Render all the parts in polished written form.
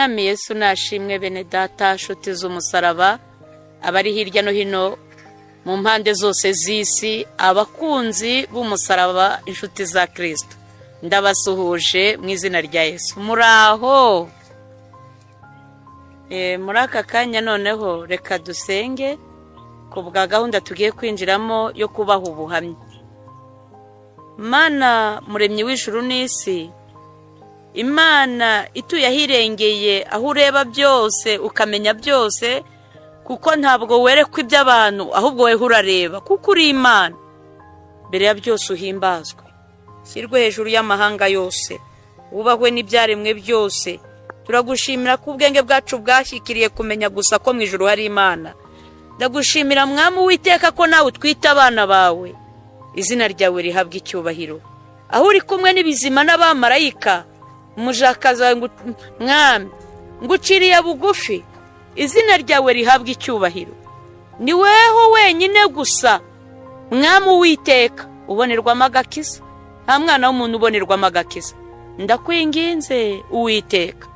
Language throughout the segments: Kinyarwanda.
Umwami Yesu nashimwe. Bene data, nshuti z'umusaraba, abari hirya no hino mu mpande zose z'isi, abakunzi b'umusaraba, inshuti za Kristo, ndabasuhuje mu izina rya Yesu. Muraho? Muri aka kanya noneho reka dusenge ku bwa gahunda tugiye kwinjiramo yo kubaha ubuhamya. Mana muremyi w'ijuru n'isi, Imana ituye ahirengeye, aho ureba byose ukamenya byose, kuko ntabwo werekwa iby'abantu, ahubwo weho urareba, kuko uri Imana. Mbere ya byose uhimbazwe, shyirwe hejuru y'amahanga yose, wubahwe n'ibyaremwe byose. Turagushimira ko ubwenge bwacu bwashyikiriye kumenya gusa ko mu ijuru hari Imana. Ndagushimira Mwami Uwiteka ko nawe utwita abana bawe. Izina ryawe rihabwa icyubahiro. Aho uri kumwe n'ibizima n'abamarayika, umujakaza Mwami nguciriye bugufi, izina ryawe rihabwa icyubahiro. Ni weho wenyine gusa Mwami Uwiteka ubonerwamo agakiza, nta mwana w'umuntu ubonerwamo agakiza. Ndakwinginze Uwiteka,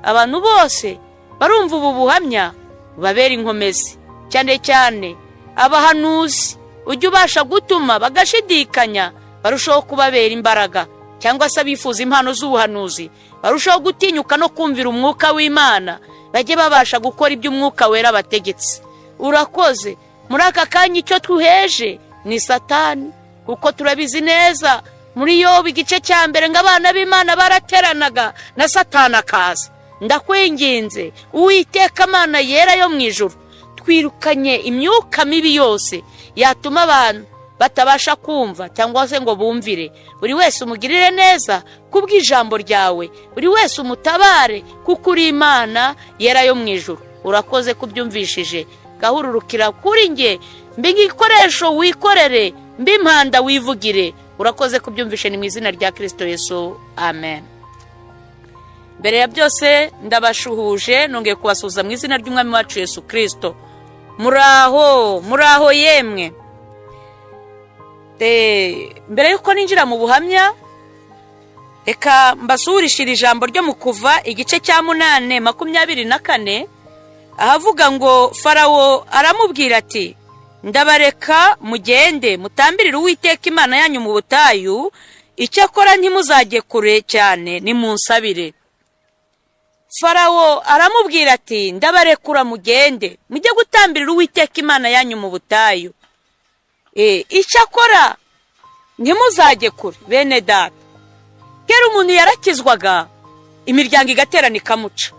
abantu bose barumva ubu buhamya babera inkomezi, cyane cyane abahanuzi, ujye ubasha gutuma bagashidikanya barushaho kubabera imbaraga, cyangwa se abifuza impano z'ubuhanuzi barushaho gutinyuka no kumvira umwuka w'Imana, bajye babasha gukora ibyo umwuka wera bategetse. Urakoze. Muri aka kanya icyo tuheje ni Satani, kuko turabizi neza muri Yobu igice cya mbere ngo abana b'Imana barateranaga na Satani akaza. Ndakwinginze Uwiteka Mana yera yo mu ijuru, twirukanye imyuka mibi yose yatuma abantu batabasha kumva cyangwa se ngo bumvire. Buri wese umugirire neza kubw'ijambo ryawe, buri wese umutabare, kuko uri Imana yera yo mu ijuru. Urakoze kubyumvishije, gahururukira kuri nge, mbe igikoresho wikorere, mbe impanda wivugire. Urakoze kubyumvishe, ni mu izina rya Kristo Yesu, amen. Mbere ya byose ndabashuhuje, nongeye kubasuhuza mu izina ry'Umwami wacu Yesu Kristo. Muraho yemwe. Mbere yuko ninjira mu buhamya, reka mbasuhurishire ijambo ryo mu Kuva igice cya 8:24, ahavuga ngo Farawo aramubwira ati, ndabareka mugende mutambirire Uwiteka Imana yanyu mu butayu, icyakora ntimuzajye kure cyane, nimunsabire. Farawo aramubwira ati, ndabarekura mugende mujye gutambirira Uwiteka Imana yanyu mu butayu, icyakora ntimuzajye kure. Bene data, kera umuntu yarakizwaga, imiryango igaterana ikamuca,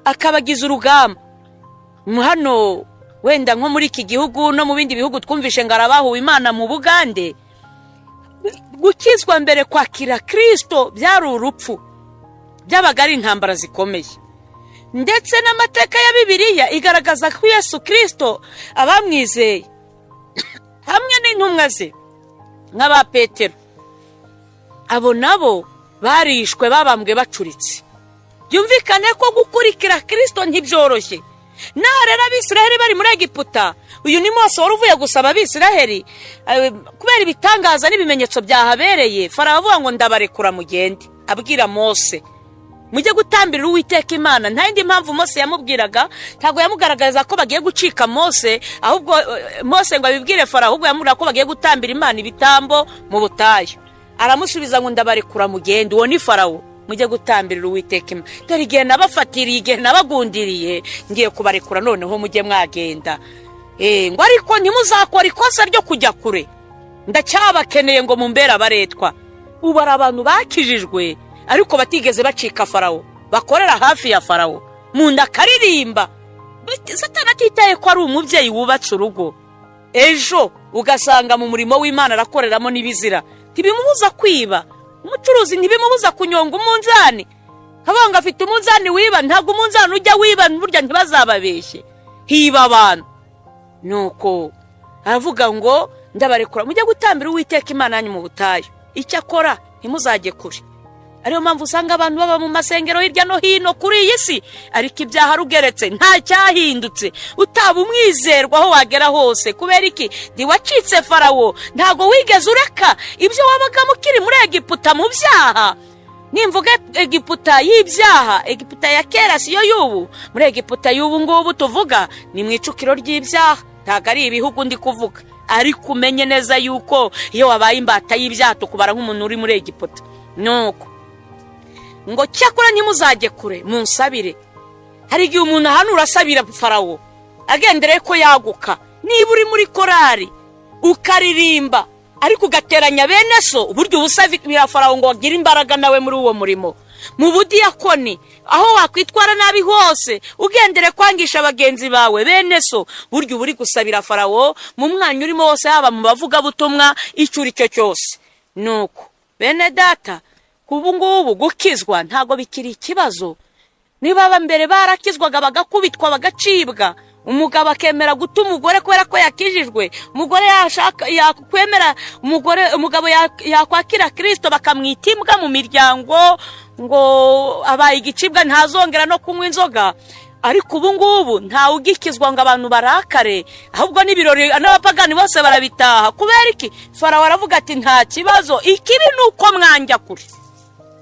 akabagiza urugamba. Hano wenda nko muri iki gihugu no mu bindi bihugu twumvishe ngo arabahuwe Imana mu Bugande, gukizwa mbere kwakira Kristo byari urupfu, byabaga ari intambara zikomeye. Ndetse n'amateka ya Bibiliya igaragaza ko Yesu Kristo abamwizeye hamwe n'intumwa ze nk'aba Petero, abo nabo barishwe, babambwe bacuritse. Byumvikane ko gukurikira Kristo ntibyoroshye. Narera Abisiraheli bari muri Egiputa, uyu ni Mose wari uvuye gusaba Abisiraheli, kubera ibitangaza n'ibimenyetso byahabereye, Farawo avuga ngo ndabarekura mugende. Abwira Mose, mujye gutambirira Uwiteka Imana. Nta yindi mpamvu Mose yamubwiraga, ntabwo yamugaragaza ko bagiye gucika Mose, ahubwo Mose ngo abibwire Farawo, ahubwo yamubwira ko bagiye gutambira Imana ibitambo mu butayu. Aramusubiza ngo ndabarekura mugende. Uwo ni Farawo. Mujye gutambirira Uwiteka Imana. Dore igihe nabafatiriye, igihe nabagundiriye, ngiye kubarekura, noneho mujye mwagenda. Ngo ariko ntimuzakora ikosa ryo kujya kure, ndacyabakeneye ngo mumbere abaretwa. Ubu ari abantu bakijijwe ariko batigeze bacika Farawo, bakorera hafi ya Farawo, mu nda karirimba. Satani atitaye ko ari umubyeyi wubatse urugo, ejo ugasanga mu murimo w'Imana arakoreramo n'ibizira. Ntibimubuza kwiba, umucuruzi ntibimubuza kunyonga umunzani. Kabanga afite umunzani wiba, ntabwo umunzani ujya wiba, burya ntibazababeshye, hiba abantu. Nuko aravuga ngo ndabarekura mujye gutambira Uwiteka Imana yanyu mu butayu, icyakora ntimuzajye kure. Ariyo mpamvu usanga abantu baba mu masengero hirya no hino kuri iyi si, ariko ibyaha rugeretse nta cyahindutse. Utaba umwizerwa aho wagera hose. Kubera iki? Ntiwacitse Farawo, ntago wigeze ureka ibyo wabaga mukiri muri Egiputa mu byaha. nimvuga Egiputa y'ibyaha, Egiputa ya kera siyo y'ubu. Muri Egiputa y'ubu ngubu tuvuga ni mu icukiro ry'ibyaha, ntabwo ari ibihugu ndi kuvuga. Ariko umenye neza yuko iyo wabaye imbata y'ibyaha tukubara nk'umuntu uri muri Egiputa. Nuko ngo cyakora ntimuzajye kure, munsabire. Hari igihe umuntu ahanura asabira Farawo agendere ko yaguka. Niba uri muri korari ukaririmba ariko ugateranya bene so, uburyo ubusabira Farawo ngo agire imbaraga nawe muri uwo murimo. Mu budiyakoni aho wakwitwara nabi hose ugendere kwangisha abagenzi bawe bene so, buryo buri gusabira Farawo mu mwanya urimo wose, haba mu bavuga butumwa icuri cyo cyose. Nuko bene data, kubu ngubu gukizwa ntago bikiri ikibazo. Niba mbere barakizwaga bagakubitwa bagacibwa, umugabo akemera guta umugore kubera ko yakijijwe, umugore yashaka yakwemera umugabo yakwakira Kristo bakamwita imbwa mu miryango ngo abaye igicibwa ntazongera no kunywa inzoga. Ariko ubu ngubu nta ugikizwa ngo abantu barakare, ahubwo n'ibirori n'abapagani bose barabitaha. Kubera iki? Farawo aravuga ati nta kibazo, ikibi nuko mwanja kuri.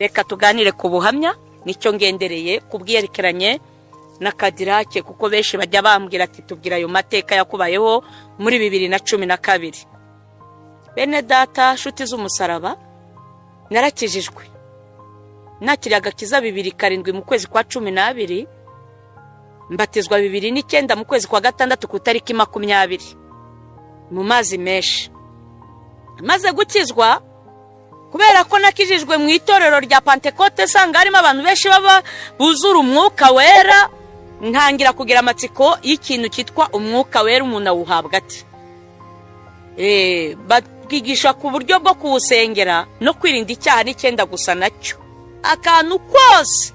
Reka tuganire ku buhamya, nicyo ngendereye kubwiyerekeranye na Kadirake, kuko benshi bajya bambwira ati tubwira ayo mateka yakubayeho muri 2012. Bene data, nshuti z'umusaraba, narakijijwe. Nakiriye agakiza 2007 mu kwezi kwa 12, mbatizwa 2009 mu kwezi kwa gatandatu ku tariki 20 mu mazi menshi. Maze gukizwa, kubera ko nakijijwe mu itorero rya Pentecote, sanga harimo abantu benshi baba buzura umwuka wera, ntangira kugira amatsiko y'ikintu cyitwa umwuka wera umuntu awuhabwa ati. Bakigisha ku buryo bwo kuwusengera no kwirinda icyaha n'icyenda gusa nacyo. Akantu kose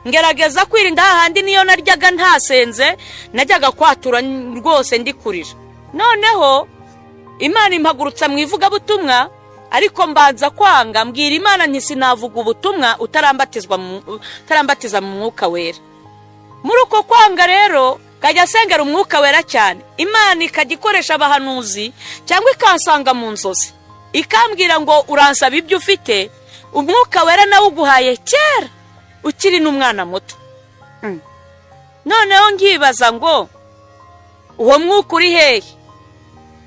ngerageza kwirinda, hahandi niyo naryaga ntasenze najyaga kwatura rwose ndikurira. Noneho Imana impagurutsa mu ivuga butumwa, ariko mbanza kwanga, mbwira Imana nti sinavuga ubutumwa utarambatiza mu mwuka wera. Muri uko kwanga rero kajya sengera umwuka wera cyane. Imana ikagikoresha abahanuzi cyangwa ikansanga mu nzozi ikambwira ngo uransaba ibyo ufite, umwuka wera nawe uguhaye kera ukiri n'umwana muto. Noneho ngibaza ngo uwo mwuka uri hehe?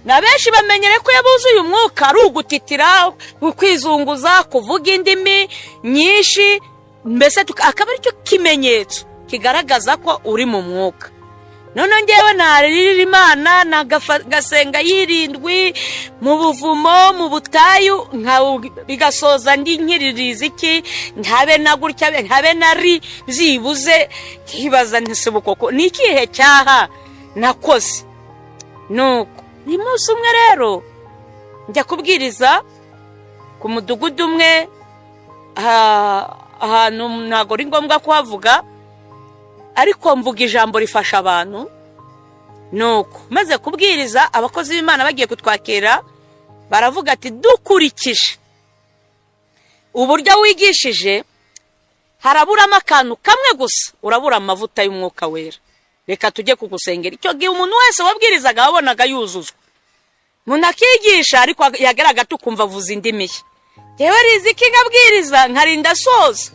Na benshi bamenyere ko yabuzuye umwuka ari ugutitira, ukwizunguza, kuvuga indimi nyinshi, mbese akaba ari cyo kimenyetso kigaragaza ko uri mu mwuka. None ngewe narira Imana nagasenga yirindwi mu buvumo mu butayu, bigasoza ndi nkiririza iki, ntabe na gutya ntabe nari byibuze. Kibaza ntisubukoko ni ikihe cyaha nakoze. Nuko ni munsi umwe rero njya kubwiriza ku mudugudu umwe, ahantu ntago ari ngombwa kuhavuga, ariko mvuga ijambo rifasha abantu. Nuko maze kubwiriza, abakozi b'Imana bagiye kutwakira baravuga ati dukurikije uburyo wigishije haraburamo akantu kamwe gusa, urabura amavuta y'umwuka wera, reka tujye kugusengera. Icyo gihe umuntu wese wabwirizaga wabonaga yuzuzwa. Umuntu akigisha ariko yageraga tukumva avuza indimi. Yewe riziki ngabwiriza nkarinda soza,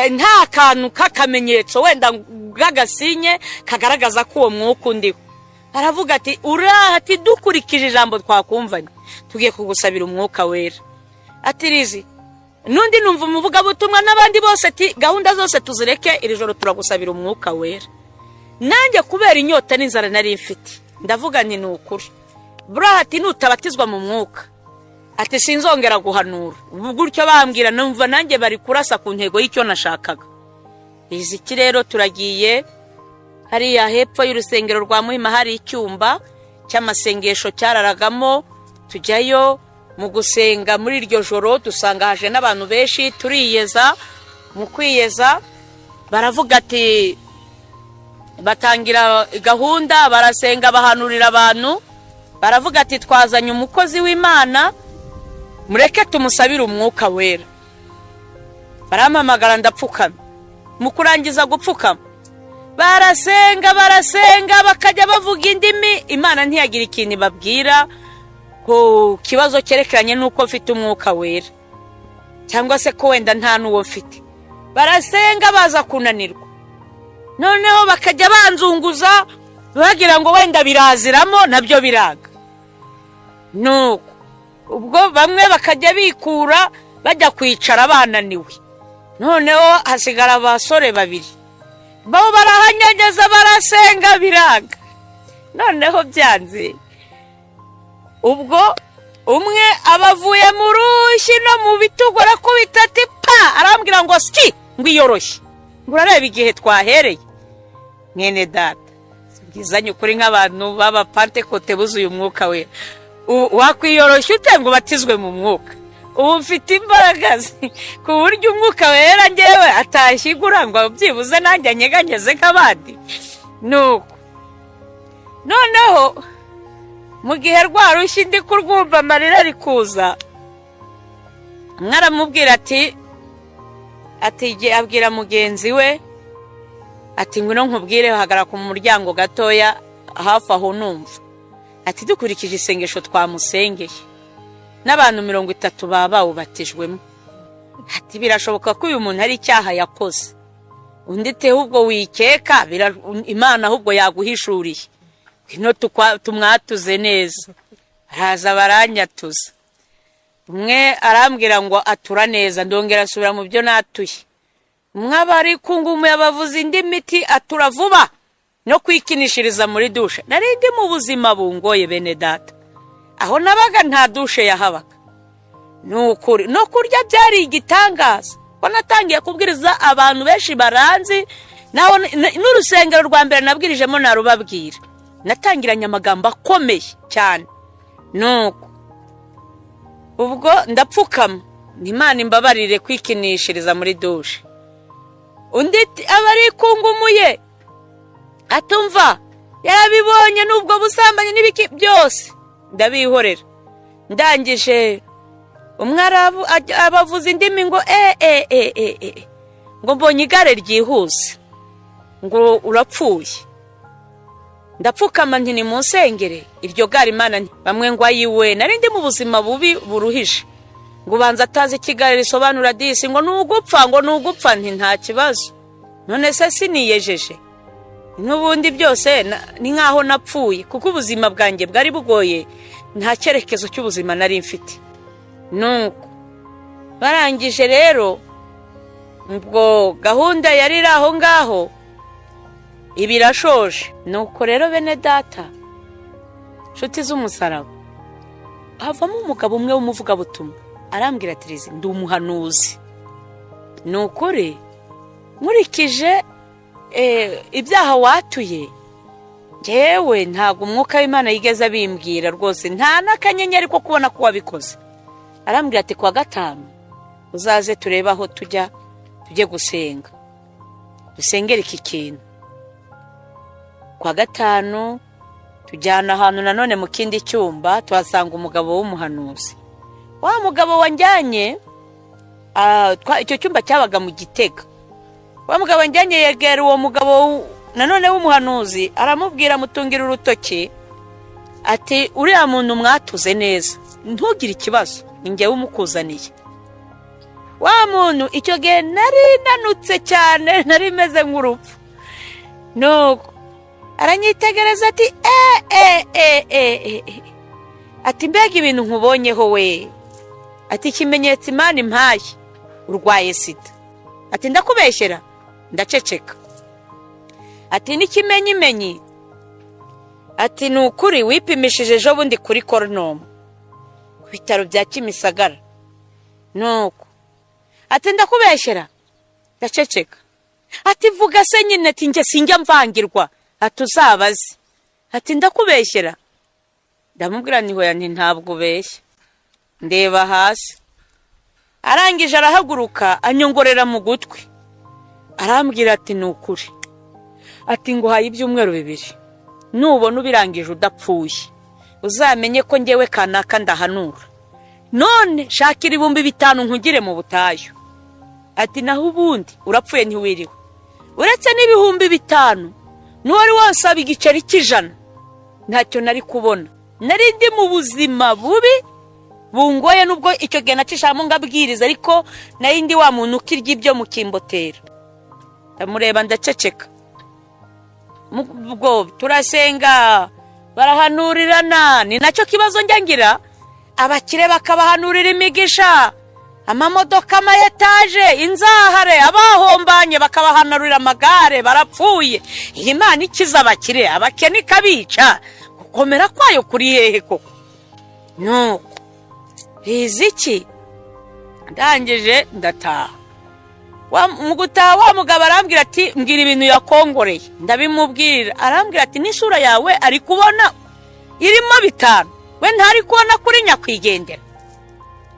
nta kantu kakamenyetso wenda gagasinye kagaragaza ko uwo mwuka undiho. Aravuga ati ati dukurikije ijambo twakumvanye tugiye kugusabira umwuka wera. Ati rizi nundi numva umuvuga butumwa n'abandi bose ati gahunda zose tuzireke, iri joro turagusabira umwuka wera. Nanjye kubera inyota n'inzara nari mfite ndavuga nti nukuri ati nutabatizwa mu mwuka ati sinzongera guhanura. Gutyo bambwira numva nanjye bari kurasa ku ntego y'icyo nashakaga. Iziki rero turagiye hariya hepfo y'urusengero rwa Muhima, hari icyumba cy'amasengesho cyararagamo. Tujyayo mu gusenga muri iryo joro, dusanga haje n'abantu benshi, turiyeza. Mu kwiyeza baravuga ati, batangira gahunda, barasenga bahanurira abantu. Baravuga ati twazanye umukozi w'Imana, mureke tumusabire umwuka wera. Barampamagara ndapfukama. Mu kurangiza gupfukama barasenga bakajya bavuga indimi. Imana ntiyagira ikintu babwira ku kibazo cyerekeranye nuko mfite umwuka wera. cyangwa se ko wenda nta n'uwo mfite. Barasenga baza kunanirwa, noneho bakajya banzunguza bagira ngo wenda biraziramo, nabyo biraga. Nuko ubwo bamwe bakajya bikura bajya kwicara bananiwe, noneho hasigara abasore babiri, bo barahanyageza barasenga biraga. Noneho byanze, ubwo umwe abavuye mu rushyi no mu bitugu arakubita ati pa, arambwira ngo ski, ngo iyoroshye, ngo urareba igihe twahereye. Mwene data, sibwizanye ukuri nk'abantu baba Pentecote buzuye umwuka we, wakwiyoroshya ute ngo batizwe mu mwuka? Ubu mfite imbaraga ku buryo umwuka wera ngewe atashyigura ngo byibuze nanjye anyeganyeze nk'abandi. Nuko noneho mu gihe rwa rushyi ndi kurwumva amarira ari kuza, mwaramubwira ati abwira mugenzi we ati ngwino nkubwire, hagara ku muryango gatoya hafi aho numva. Ati dukurikije isengesho twamusengeye n'abantu 30 baba bawubatijwemo. Ati birashoboka ko uyu muntu ari icyaha yakoze, undi te ahubwo wikeka Imana ahubwo yaguhishuriye, ino tumwatuze neza. Araza baranyatuza, umwe arambwira ngo atura neza, ndongera asubira mu byo natuye. Umwe abari kungumu yabavuza indi miti atura vuba no kwikinishiriza muri dushe. Nari ndi mu buzima bungoye bene data, aho nabaga nta dushe yahabaga. Nukuri no kurya byari igitangaza, ko natangiye kubwiriza abantu benshi baranzi, naho n'urusengero rwa mbere nabwirijemo narubabwira, natangiranye amagambo akomeye cyane. Nuko ubwo ndapfukama, Imana imbabarire kwikinishiriza muri dushe. Undi abari kungumuye atumva, yarabibonye n'ubwo busambanyi n'ibiki byose ndabihorera. Ndangije umwe abavuza indimi ngo ngo mbonye igare ryihuse, ngo urapfuye. Ndapfukama nti ni munsengere iryo gare Imana. Bamwe ngo ayiwe, nari ndi mu buzima bubi buruhishe, ngo banza atazi ikigare risobanura disi, ngo nugupfa, ngo nugupfa. Nti nta kibazo, none se siniyejeje, n'ubundi byose ni nkaho napfuye, kuko ubuzima bwanjye bwari bugoye, nta cyerekezo cy'ubuzima nari mfite. Nuko barangije rero, ubwo gahunda yari iri aho ngaho ibirashoje. Nuko rero bene data, nshuti z'umusaraba, havamo umugabo umwe w'umuvugabutumwa arambwira ati Rizi, ndi umuhanuzi. Nukuri nkurikije ibyaha watuye, ngewe ntabwo umwuka w'Imana yigeze abimbwira rwose, nta n'akanyenyeri ko kubona ko wabikoze. Arambwira ati kwa gatanu uzaze turebe aho tujye gusenga, dusengere iki kintu. Kwa gatanu tujyana ahantu nanone mu kindi cyumba, tuhasanga umugabo w'umuhanuzi. Wa mugabo wanjyanye, icyo cyumba cyabaga mu Gitega. Wa mugabo wanjyanye yegera uwo mugabo nanone w'umuhanuzi, aramubwira mutungira urutoki ati uriya muntu mwatuze neza, ntugire ikibazo, ningewe umukuzaniye. Wa muntu icyo gihe nari nanutse cyane, nari meze nk'urupfu. Nuko aranyitegereza ati ati mbega ibintu nkubonyeho we, ati ikimenyetso Imana impaye urwaye sida. Ati ndakubeshyera? Ndaceceka. Ati n'ikimenyimenyi, ati nukuri wipimishije ejo bundi kuri Coronom ku bitaro bya Kimisagara. Nuko ati ndakubeshyera? Ndaceceka. Ati vuga se nyine, ati nge sinjya mvangirwa, ati uzabaze. Ati ndakubeshyera? Ndamubwira nti hoya, nti ntabwo ubeshya. Ndeba hasi. Arangije arahaguruka anyongorera mu gutwi, arambwira ati nukuri, ati nguhaye ibyumweru 2, nubona ubirangije udapfuye uzamenye ko ngewe kanaka ndahanura. None shakira 5,000 nkugire mu butayu. Ati naho ubundi urapfuye ntiwiriwe. Uretse n'5,000 n'uwari wansaba igiceri cy'ijana ntacyo nari kubona. Nari ndi mu buzima bubi, bungoye nubwo icyo gihe nacishamo ngabwiriza, ariko nayindi wa muntu ukirya ibyo mukimbotera. Ndamureba ndaceceka. Ubwo turasenga barahanurirana, ni nacyo kibazo njyangira. Abakire bakabahanurira imigisha, amamodoka, amayetaje, inzahare, abahombanye bakabahanurira amagare barapfuye. Iyi Mana ikiza abakire, abakene ikabica. Gukomera kwayo kuri hehe koko? Nuko riziki ndangije ndataha. Mu gutaha wa mugabo arambwira ati mbwira ibintu yakongoreye. Ndabimubwira. Arambwira ati n'isura yawe ari kubona irimo 5, we ntari kubona kuri nyakwigendera.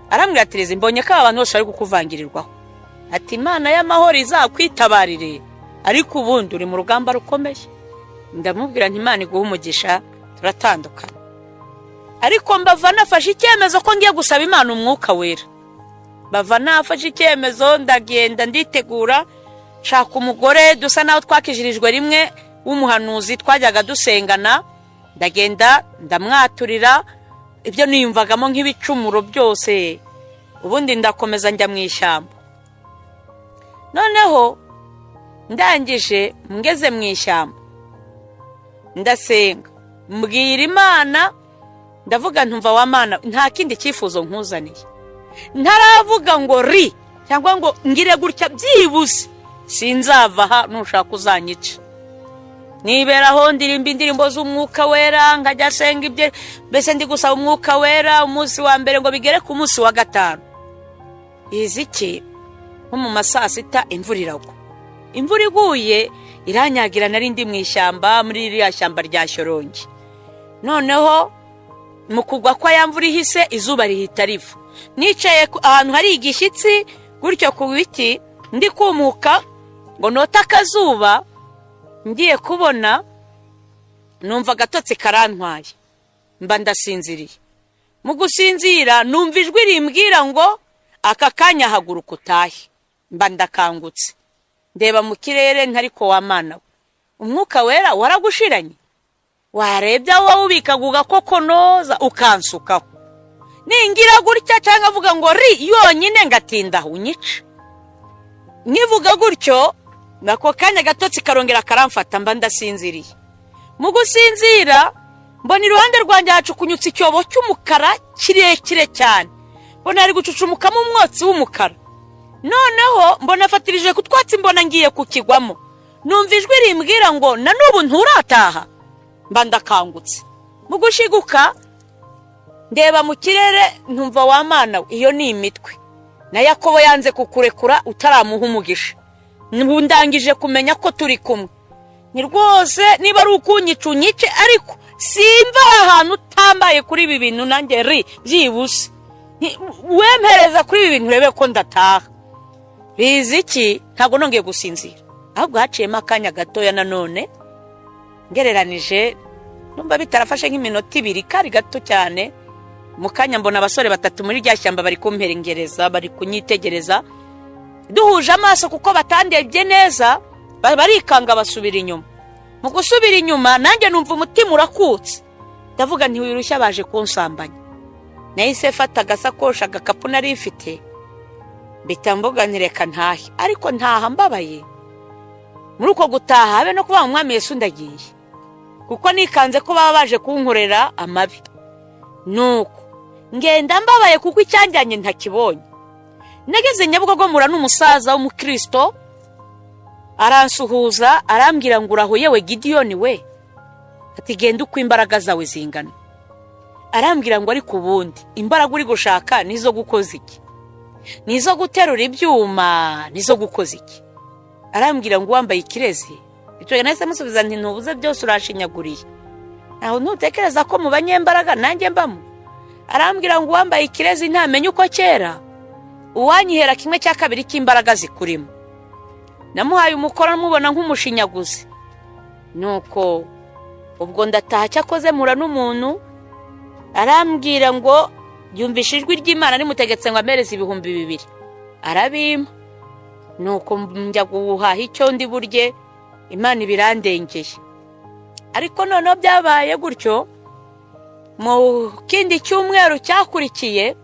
Arambwira ati reze mbonye ko abantu bose bari kukuvangirirwaho. Ati Imana y'amahoro izakwitabarire, ariko ubundi uri mu rugamba rukomeye. Ndamubwira nti Imana iguha umugisha, turatandukana. Ariko mbava nafashe icyemezo ko ngiye gusaba Imana umwuka wera. Bava nafashe icyemezo ndagenda nditegura, shaka umugore dusa naho twakijirijwe rimwe w'umuhanuzi twajyaga dusengana. Ndagenda ndamwaturira ibyo niyumvagamo nk'ibicumuro byose, ubundi ndakomeza njya mu ishyamba. Noneho ndangije ngeze mu ishyamba ndasenga, mbwira Imana, ndavuga ntumva wa Mana nta kindi cyifuzo nkuzaniye. Ntaravuga ngo ri cyangwa ngo ngire gutya byibuze sinzava aha nushaka uzanyica. Niberaho ndirimba indirimbo z'umwuka wera, nkajya senga ibye, mbese ndi gusaba umwuka wera umunsi wa mbere ngo bigere ku munsi wa 5. Iziki nko mu masaa 6 imvura iragwa. Imvura iguye iranyagira, nari ndi mu ishyamba, muri iriya shyamba rya Shyorongi. Noneho mu kugwa kwa ya mvura ihise izuba rihita riva. Nicaye ahantu hari igishyitsi gutyo ku biti ndi kumuka ngo nota akazuba, ngiye kubona numva agatotsi karantwaye, mba ndasinziriye. Mu gusinzira numva ijwi rimbwira ngo aka kanya haguruka utahe. Mba ndakangutse, ndeba mu kirere ntariko wa Mana, umwuka wera waragushiranye? Warebye wowe ubikaguga koko noza ukansukaho? Ningira gutya cyangwa avuga ngo ri yonyine ngatinda unyica. Nivuga gutyo nako kanya gatotsi karongera karamfata, mba ndasinziriye. Mu gusinzira mbona iruhande rwanjye hacukunyutse icyobo cy'umukara kirekire cyane, mbona ari gucucumukamo umwotsi w'umukara. Noneho mbona afatirije kutwatsi, mbona ngiye kukigwamo. Numva ijwi rimbwira ngo na n'ubu nturataha. Mba ndakangutse. Mu gushiguka ndeba mu kirere, ntumva wa Mana iyo ni imitwe. Na Yakobo yanze kukurekura utaramuha umugisha. Ndangije kumenya ko turi kumwe. Ni rwose niba ari ukunyica unyice, ariko simva ahantu utambaye kuri ibi bintu nanjye ri byibuse. Wempereza kuri ibi bintu urebe ko ndataha. Riziki ntago nongeye gusinzira, ahubwo haciyemo akanya gatoya nanone ngereranije, numva bitarafashe nk'iminota 2, kari gato cyane. Mu kanya mbona abasore 3 muri rya shyamba bari kumperengereza, bari kunyitegereza. Duhuje amaso kuko batandebye neza, barikanga basubira inyuma. Mu gusubira inyuma nanjye numva umutima urakutse. Ndavuga nti wirushya baje kunsambanya. Nahise fata agasakosha agakapu nari ifite, bitambuga ntireka ntahe, ariko ntaha mbabaye. Muri uko gutaha habe no kuba umwami Yesu ndagiye, kuko nikanze ko baba baje kunkorera amabi. Nuko ngenda mbabaye kuko icyanjyanye ntakibonye. Nageze Nyabugogo mura n'umusaza w'umukristo, aransuhuza arambwira ngo uraho yewe Gidiyoni we, ati genda uko imbaraga zawe zingana. Arambwira ngo ariko ubundi imbaraga uri gushaka nizo gukoza iki? Nizo guterura ibyuma, nizo gukoza iki? Arambwira ngo wambaye ikirezi. Icyo nahise musubiza nti ntubuze byose urashinyaguriye, aho ntutekereza ko mu banyembaraga nanjye mbamo? Arambwira ngo wambaye ikirezi ntamenye uko kera uwanyihera 1/2 cy'imbaraga zikurimo. Namuhaye umukoro mubona nk'umushinyaguzi. Nuko ubwo ndataha cyakoze mura n'umuntu, arambwira ngo yumvishe ijwi ry'Imana rimutegetse ngo amereze 2,000. Arabima. Nuko njya guhaha icyo ndi burye, Imana ibirandengeye. Ariko noneho byabaye gutyo, mu kindi cyumweru cyakurikiye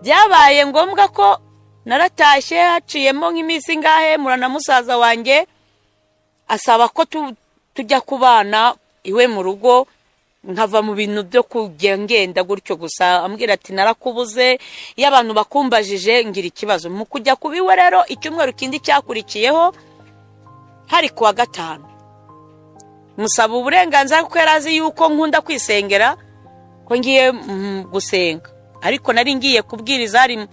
byabaye ngombwa ko naratashye haciyemo nk'iminsi ngahe murana musaza wanjye asaba ko tujya kubana iwe mu rugo, nkava mu bintu byo kugenda gutyo gusa, ambwira ati narakubuze, iyo abantu bakumbajije ngira ikibazo. Mu kujya kubiwe rero icyumweru kindi cyakurikiyeho hari kuwa gatanu, musaba uburenganzira kuko yarazi yuko nkunda kwisengera ko ngiye gusenga, ariko nari ngiye kubwiriza ari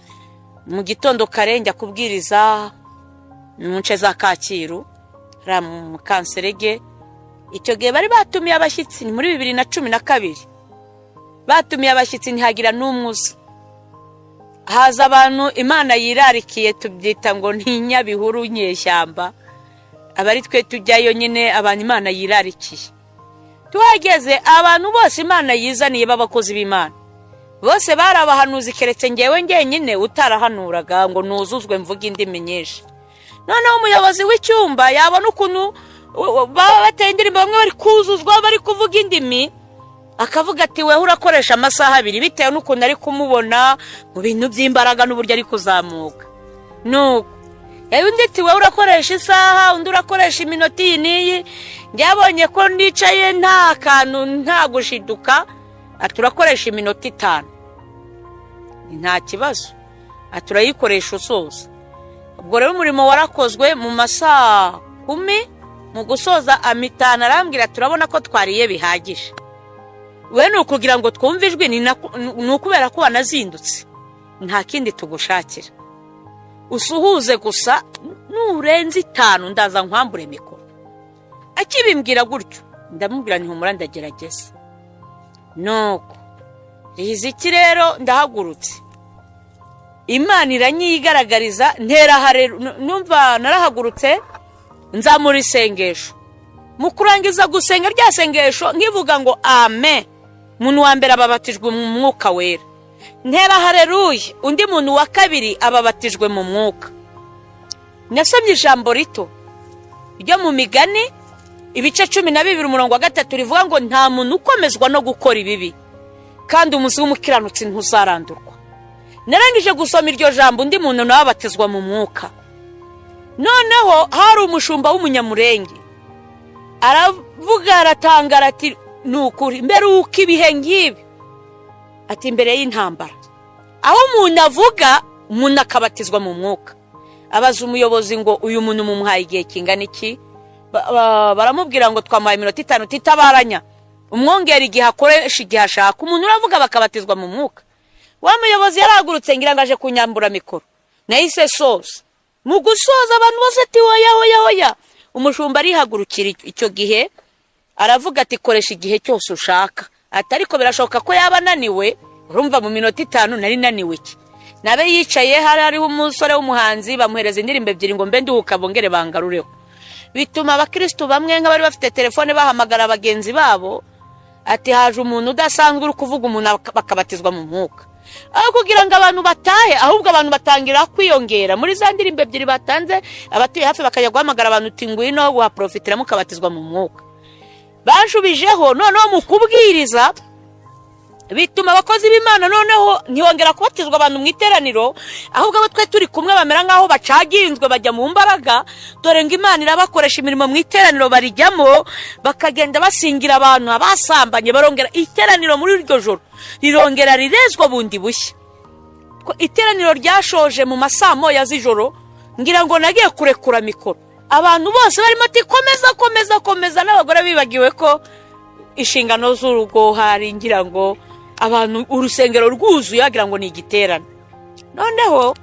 mu gitondo kare, njya kubwiriza mu nce za Kacyiru mu Kanserege. Icyo gihe bari batumiye abashyitsi, ni muri 2012 batumiye abashyitsi ntihagira n'umwuza. Haza abantu Imana yirarikiye, tubyita ngo ni Nyabihuru nyeshyamba, abari twe tujyayo nyine abantu Imana yirarikiye. Tuhageze abantu bose Imana yizaniye b'abakozi b'Imana, bose barabahanuzi keretse ngewe ngenyine utarahanuraga ngo nuzuzwe mvuga indimi nyinshi. Noneho umuyobozi w'icyumba yabona ukuntu baba bateye indirimbo, bamwe bari kuzuzwa bari kuvuga indimi, akavuga ati wewe urakoresha amasaha 2 bitewe n'ukuntu ari kumubona mu bintu by'imbaraga n'uburyo ari kuzamuka. Nuko undi ati wewe urakoresha isaha, undi urakoresha iminota iyi. Byabonye ko ndicaye nta kantu nta gushiduka, aturakoresha iminota 5. Nta kibazo, aturayikoresha usoza. Ubwo rero umurimo warakozwe mu masaha 10. Mu gusoza amitana arambwira turabona ko twariye bihagije, we ni ukugira ngo twumve ijwi, ni ukubera ko wanazindutse, nta kindi tugushakira, usuhuze gusa, nurenze 5 ndaza nkwambure mikoro. Akibimbwira gutyo ndamubwira nti humura ndagerageza. Nuko riziki rero ndahagurutse, Imana iranyigaragariza, ntera harero, numva narahagurutse nzamura isengesho. Mu kurangiza gusenga rya sengesho nkivuga ngo amen, muntu wa mbere ababatijwe mu mwuka wera, ntera haleluya, undi muntu wa kabiri ababatijwe mu mwuka. Nasomye ijambo rito ryo mu Migani ibice 12 umurongo wa 3 rivuga ngo nta muntu ukomezwa no gukora ibibi, kandi umunsi w'umukiranutsi ntuzarandurwa. Narangije gusoma iryo jambo, undi muntu nawe abatizwa mu mwuka. Noneho hari umushumba w'umunyamurenge aravuga, aratangara ati nukuri mbere uko ibihe ngibi, ati mbere y'intambara aho umuntu avuga umuntu akabatizwa mu mwuka. Abaza umuyobozi ngo uyu muntu mumuhaye igihe kingana iki? Baramubwira ngo twamuhaye iminota 5 titabaranya, umwongera igihe akoresha igihe ashaka. Umuntu uravuga bakabatizwa mu mwuka. Wa muyobozi yaragurutse ngira ngaje kunyambura mikoro, nahise soza. Mu gusoza abantu bose ati hoya. Umushumba arihagurukira icyo gihe aravuga ati koresha igihe cyose ushaka, atariko birashoka ko yaba naniwe. Urumva mu minota 5 nari naniwe iki? Nabe yicaye hariho umusore w'umuhanzi, bamuhereza indirimbo 2 ngo mbe nduhuka bongere bangarureho. Bituma abakristo bamwe nk'abari bafite telefone bahamagara abagenzi babo ati haje umuntu udasanzwe uri kuvuga umuntu bakabatizwa mu mwuka. Aho kugira ngo abantu batahe, ahubwo abantu batangira kwiyongera. Muri za ndirimbo 2 batanze, abatuye hafi bakajya guhamagara abantu uti ngwino guhaprofitira mukabatizwa mu mwuka. Bashubijeho noneho mu kubwiriza bituma abakozi b'Imana noneho ntihongera kubatizwa abantu mu iteraniro, ahubwo abo twe turi kumwe bamera ngaho bacaginzwe bajya mu mbaraga. Dore ngo Imana irabakoresha imirimo mu iteraniro, barijyamo bakagenda basingira abantu abasambanye, barongera iteraniro muri iryo joro rirongera rirezwa bundi bushya. Iteraniro ryashoje mu masaa 1 z'ijoro, ngira ngo nagiye kurekura mikoro, abantu bose barimo ati komeza, n'abagore bibagiwe ko inshingano z'urugo hari, ngira ngo abantu urusengero rwuzuye agira ngo ni igiterano. Noneho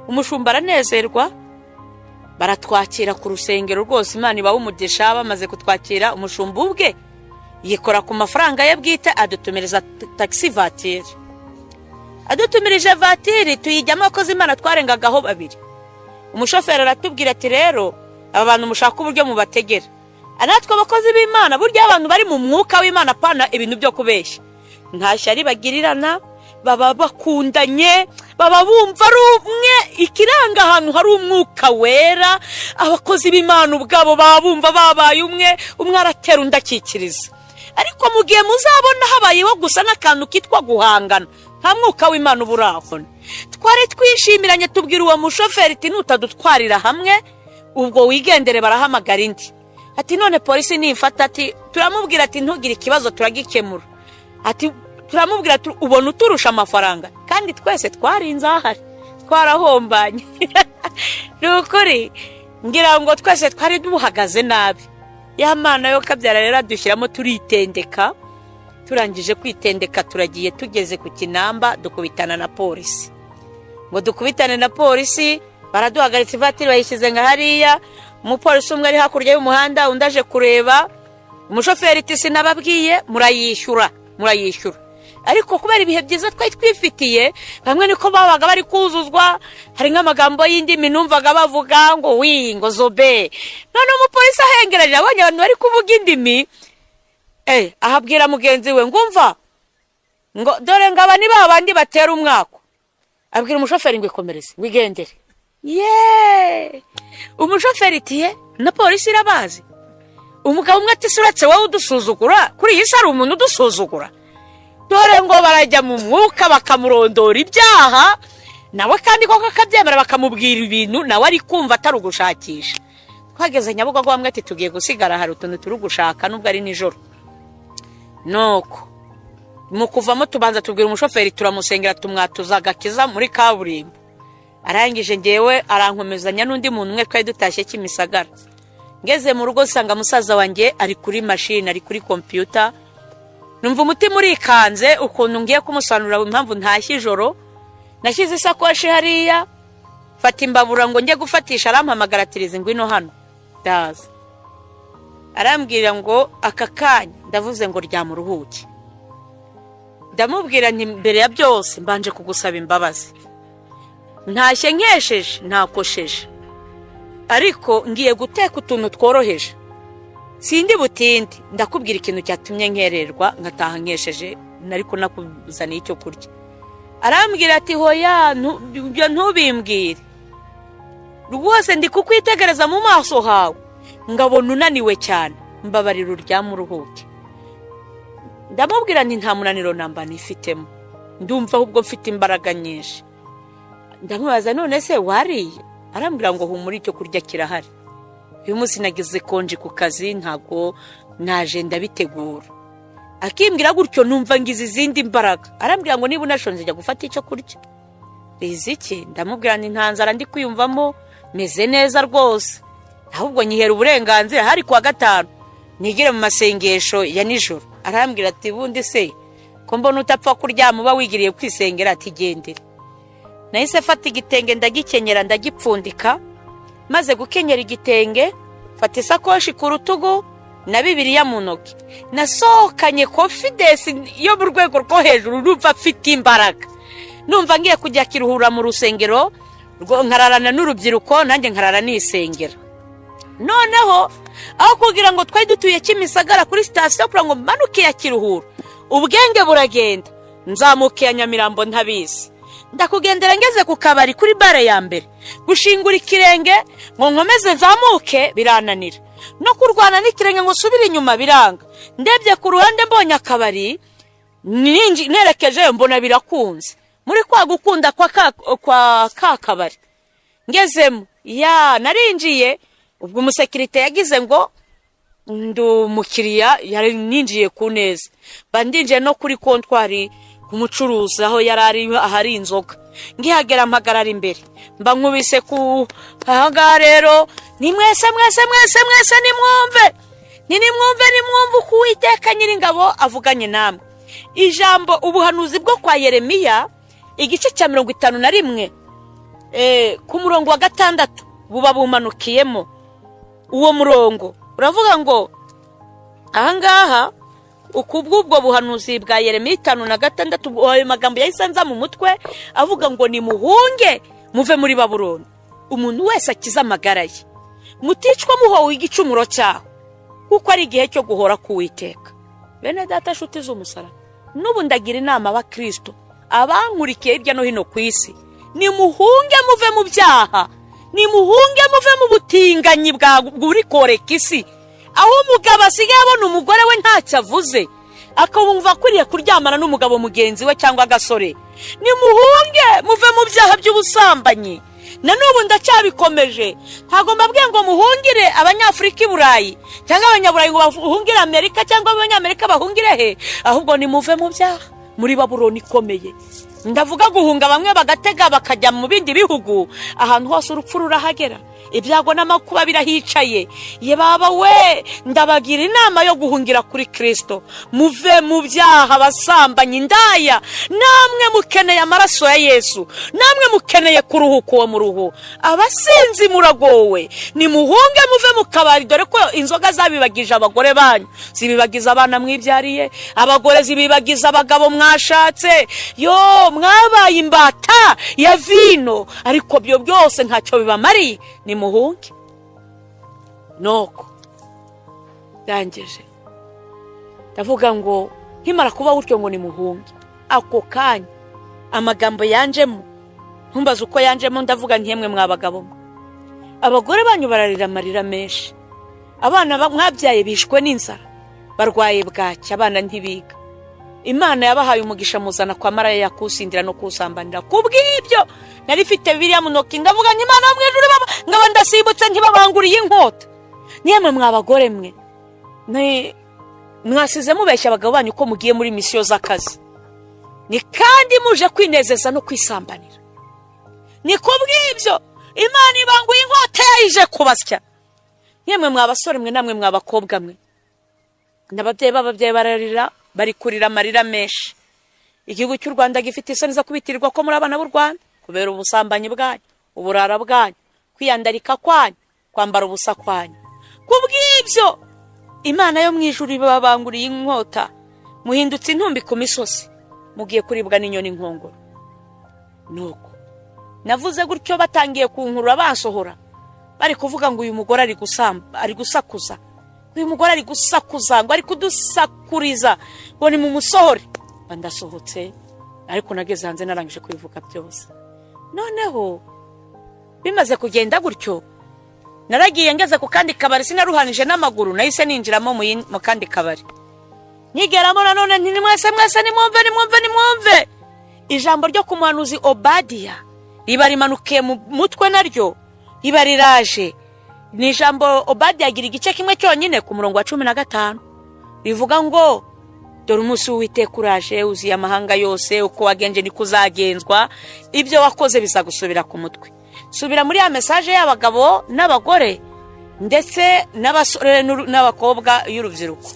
umushumba aranezerwa, baratwakira ku rusengero rwose. Imana ibaho umugisha. Bamaze kutwakira, umushumba ubwe yikora ku mafaranga ye bwite, adutumireza taxi voiture. Adutumirije voiture tuyijyamo, abakozi Imana twarengagaho 2. Umushoferi aratubwira ati rero aba bantu mushaka uburyo mubategera. Anatwe abakozi b'Imana burya abantu bari mu mwuka w'Imana, pana ibintu byo kubeshya, nta shyari bagirirana, baba bakundanye, baba bumva ari umwe. Ikiranga ahantu hari umwuka wera, abakozi b'Imana ubwabo baba bumva babaye umwe aratera undi akikiriza. Ariko mu gihe muzabona habayeho gusa n'akantu kitwa guhangana, nta mwuka w'Imana uburaho. Twari twishimiranye tubwira uwo mushoferi ati nutadutwarira hamwe ubwo wigendere barahamagara indi. Ati none polisi nifata ati turamubwira ati ntugire ikibazo turagikemura. Ati turamubwira ubona uturusha amafaranga kandi twese twarinze ahari twarahombanye. Nukuri ngira ngo twese twari duhagaze nabi. Ya Mana yo kabyara rero dushyiramo turitendeka. Turangije kwitendeka turagiye tugeze ku Kinamba dukubitana na polisi. Ngo dukubitane na polisi baraduhagaritse ivatiri bayishyize nka hariya. Umupolisi umwe ari hakurya y'umuhanda undaje kureba. Umushoferi ati sinababwiye murayishyura. Ariko kubera ibihe byiza twari twifitiye bamwe niko babaga bari kuzuzwa. Hari nk'amagambo y'indimi numvaga bavuga ngo ngo zobe. None umupolisi ahengereje abonye abantu bari kuvuga indimi. Ahabwira mugenzi we ngumva ngo dore ngaba ni babandi batera umwako. Abwira umushoferi ngo ikomereze wigendere. Umushoferi tiye na polisi irabazi. Umugabo umwe ati suratse wowe udusuzugura kuri iyi sari umuntu udusuzugura. Dore ngo barajya mu mwuka bakamurondora ibyaha nawe kandi koko akabyemera bakamubwira ibintu nawe ari kumva atari ugushakisha. Twageze Nyabugogo bamwe ati tugiye gusigara hari utuntu turi gushaka nubwo ari nijoro. Noko mu kuvamo tubanza tubwira umushoferi turamusengera tumwatuza agakiza muri kaburimbo. Arangije ngewe arankomezanya n'undi muntu umwe twari dutashye Kimisagara. Ngeze mu rugo sanga musaza wanjye ari kuri machine ari kuri computer. Numva umutima urikanze ukuntu ngiye kumusanura impamvu ntashye ijoro. Nashyize isakoshi hariya fata imbabura ngo njye gufatisha arampamagara atirize ngwino hano. Daza arambwira ngo aka kanya ndavuze ngo ryamuruhuke. Ndamubwira nti mbere ya byose mbanje kugusaba imbabazi. Ntashye nkesheje ntakosheje ariko ngiye guteka utuntu tworoheje. Sindi butindi ndakubwira ikintu cyatumye nkererwa ngataha nkesheje nariko nakuzaniye icyo kurya. Arambwira ati hoya ntubimbwire rwose ndi kukwitegereza mu maso hawe ngabona unaniwe cyane mbabarira uryamuruhuke. Ndamubwira nti nta munaniro namba nifitemo ndumva ahubwo mfite imbaraga nyinshi. Ndamubaza none se wariye? Arambwira ngo humura icyo kurya kirahari. Uyu munsi nagize konje ku kazi ntago naje ndabitegura. Akimbwira gutyo numva ngize izindi imbaraga. Arambwira ngo niba unashonje jya gufata icyo kurya. Riziki ndamubwira nti ntanzara ndi kwiyumvamo meze neza rwose. Ahubwo nyihera uburenganzira hari kwa gatanu nigire mu masengesho ya nijoro. Arambwira ati bundi se ko mbona utapfa kuryama uba wigiriye kwisengera ati gendera. Nahise fata igitenge ndagikenyera ndagipfundika. Maze gukenyera igitenge fata isakoshi ku rutugu na Bibiliya mu ntoki. Nasohokanye confidence yo mu rwego rwo hejuru numva afite imbaraga. Numva ngiye kujya kiruhura mu rusengero nkararana n'urubyiruko nanjye nkarara nisengera. Noneho aho kugira ngo twari dutuye Kimisagara kuri station kugira ngo manuke ya Kiruhura ubwenge buragenda nzamuke ya Nyamirambo ntabizi. Ndakugendera ngeze ku kabari kuri bare ya mbere gushingura ikirenge ngo nkomeze nzamuke birananira no kurwana n'ikirenge ngo subire inyuma biranga. Ndebye ku ruhande mbonye akabari nerekeje mbona birakunze muri kwa gukunda kwa kabari. Ngezemo narinjiye ubwo umusekirite yagize ngo ndumukiriya yari ninjiye ku neza bandinje no kuri kontwari umucuruzi aho yarari ahari inzoga. Ngihagera mpagarara imbere mba nkubise ku ahaga rero ni mwese nimwumve ku Uwiteka Nyiringabo avuganye namwe. Ijambo ubuhanuzi bwo kwa Yeremiya igice cya 51 ku murongo wa 6 buba bumanukiyemo. Uwo murongo uravuga ngo ahangaha ukubwubwo buhanuzi bwa Yeremiya 5:6 ayo magambo yayisanza mu mutwe avuga ngo ni muhunge muve muri Babuloni umuntu wese akiza amagara ye muticwa muhowe igicumuro cyaho kuko ari igihe cyo guhora ku Uwiteka. Bene data shuti z'umusara n'ubu ndagira inama aba Kristo abankurikiye hirya no hino ku isi ni muhunge muve mu byaha ni muhunge muve mu butinganyi bwa buri koreka isi aho umugabo asigaye abona umugore we ntacyo avuze akabumva akwiriye kuryamana n'umugabo mugenzi we cyangwa agasore, nimuhunge muve mu byaha by'ubusambanyi. Na n'ubu ndacyabikomeje, ntabwo mbabwiye ngo muhungire abanyafurika i Burayi cyangwa abanyaburayi ngo bahungire Amerika cyangwa abanyamerika bahungire he, ahubwo nimuve mu byaha. Muri Babuloni ikomeye ndavuga guhunga, bamwe bagatega bakajya mu bindi bihugu, ahantu hose urupfu rurahagera, ibyago n'amakuba birahicaye. Ye baba we, ndabagira inama yo guhungira kuri Kristo. Muve mu byaha basambanyi, indaya, namwe mukeneye amaraso ya Yesu, namwe mukeneye kuruhuka uwo muruho. Abasinzi muragowe, nimuhunge muve mu kabari, dore ko inzoga zabibagije abagore banyu, zibibagiza abana mwibyariye, abagore zibibagiza abagabo mwashatse. Yo, mwabaye imbata ya vino, ariko byo byose ntacyo bibamariye. Nimuhunge. Noko dangeje ndavuga ngo nkimara kuba gutyo ngo nimuhunge, ako kanya amagambo yanjemo, ntumbaze uko yanjemo, ndavuga ntiyemwe mwabagabo mwe, abagore banyu bararira amarira menshi, abana mwabyaye bishwe n'inzara, barwaye bwaki, abana ntibiga. Imana yabahaye umugisha muzana kwa Maraya yakusindira no kusambanira. Kubw'ibyo nari fite Bibiliya mu ntoki, ndavuga nti Imana mu ijuru baba ngaba ndasibutse ntibabanguriye inkota. Nyemwe mwabagore mwe, mwasize mubeshya abagabo banyu ko mugiye muri misiyo z'akazi, ni kandi muje kwinezeza no kwisambanira. Ni kubw'ibyo Imana ibanguye inkota yayije kubasya. Nyemwe mwabasore mwe, namwe mwabakobwa mwe, n'ababyeyi bararira, bari kurira amarira menshi. Igihugu cy'u Rwanda gifite isoni zo kubitirirwa ko muri abana b'u Rwanda kubera ubusambanyi bwanyu, uburara bwanyu, kwiyandarika kwanyu, kwambara ubusa kwanyu. Kubw'ibyo Imana yo mu ijuru ibabanguriye inkota, muhindutse intumbi ku misozi, mugiye kuribwa n'inyoni nkongoro. Nuko navuze gutyo batangiye kunkurura bansohora, bari kuvuga ngo uyu mugore ari gusakuza, uyu mugore ari gusakuza, ngo ari kudusakuriza, ngo ni mu musohore. Bandasohotse, ariko nageze hanze narangije kubivuga byose. Noneho bimaze kugenda gutyo, naragiye ngeze ku kandi kabari, sinaruhanije n'amaguru, nahise ninjiramo mu kandi kabari. Nyigeramo nanone nti mwese nimwumve ijambo ryo ku muhanuzi Obadiya riba rimanukiye mu mutwe, naryo riba riraje. Ni ijambo Obadiya agira igice kimwe cyonyine ku murongo wa 15 rivuga ngo dore umunsi w'Uwiteka uraje, uziye amahanga yose, uko wagenje niko uzagenzwa, ibyo wakoze bizagusubira ku mutwe. Subira muri ya message y'abagabo n'abagore ndetse n'abasore n'abakobwa y'urubyiruko.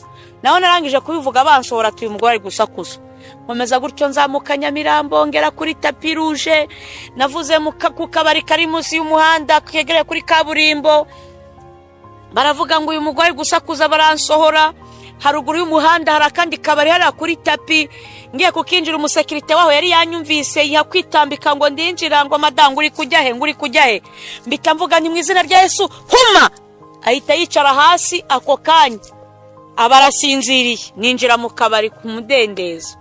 Naho narangije kubivuga bansohora, tuyu mugore ari gusakuza. Nkomeza gutyo nzamuka Nyamirambo, ngera kuri tapi rouge, navuze ku kabari kari munsi y'umuhanda kegereye kuri kaburimbo. Baravuga ngo uyu mugore gusakuza, baransohora. Haruguru y'umuhanda hari akandi kabari hari kuri tapi, ngiye kukinjira umusekirite waho yari yanyumvise, yakwitambika ngo ndinjira, ngo madangu uri kujya he, nguri kujya he. Mbita mvuga nti mu izina rya Yesu huma, ahita yicara hasi. Ako kanya abarasinziriye, ninjira mu kabari ku mudendezo.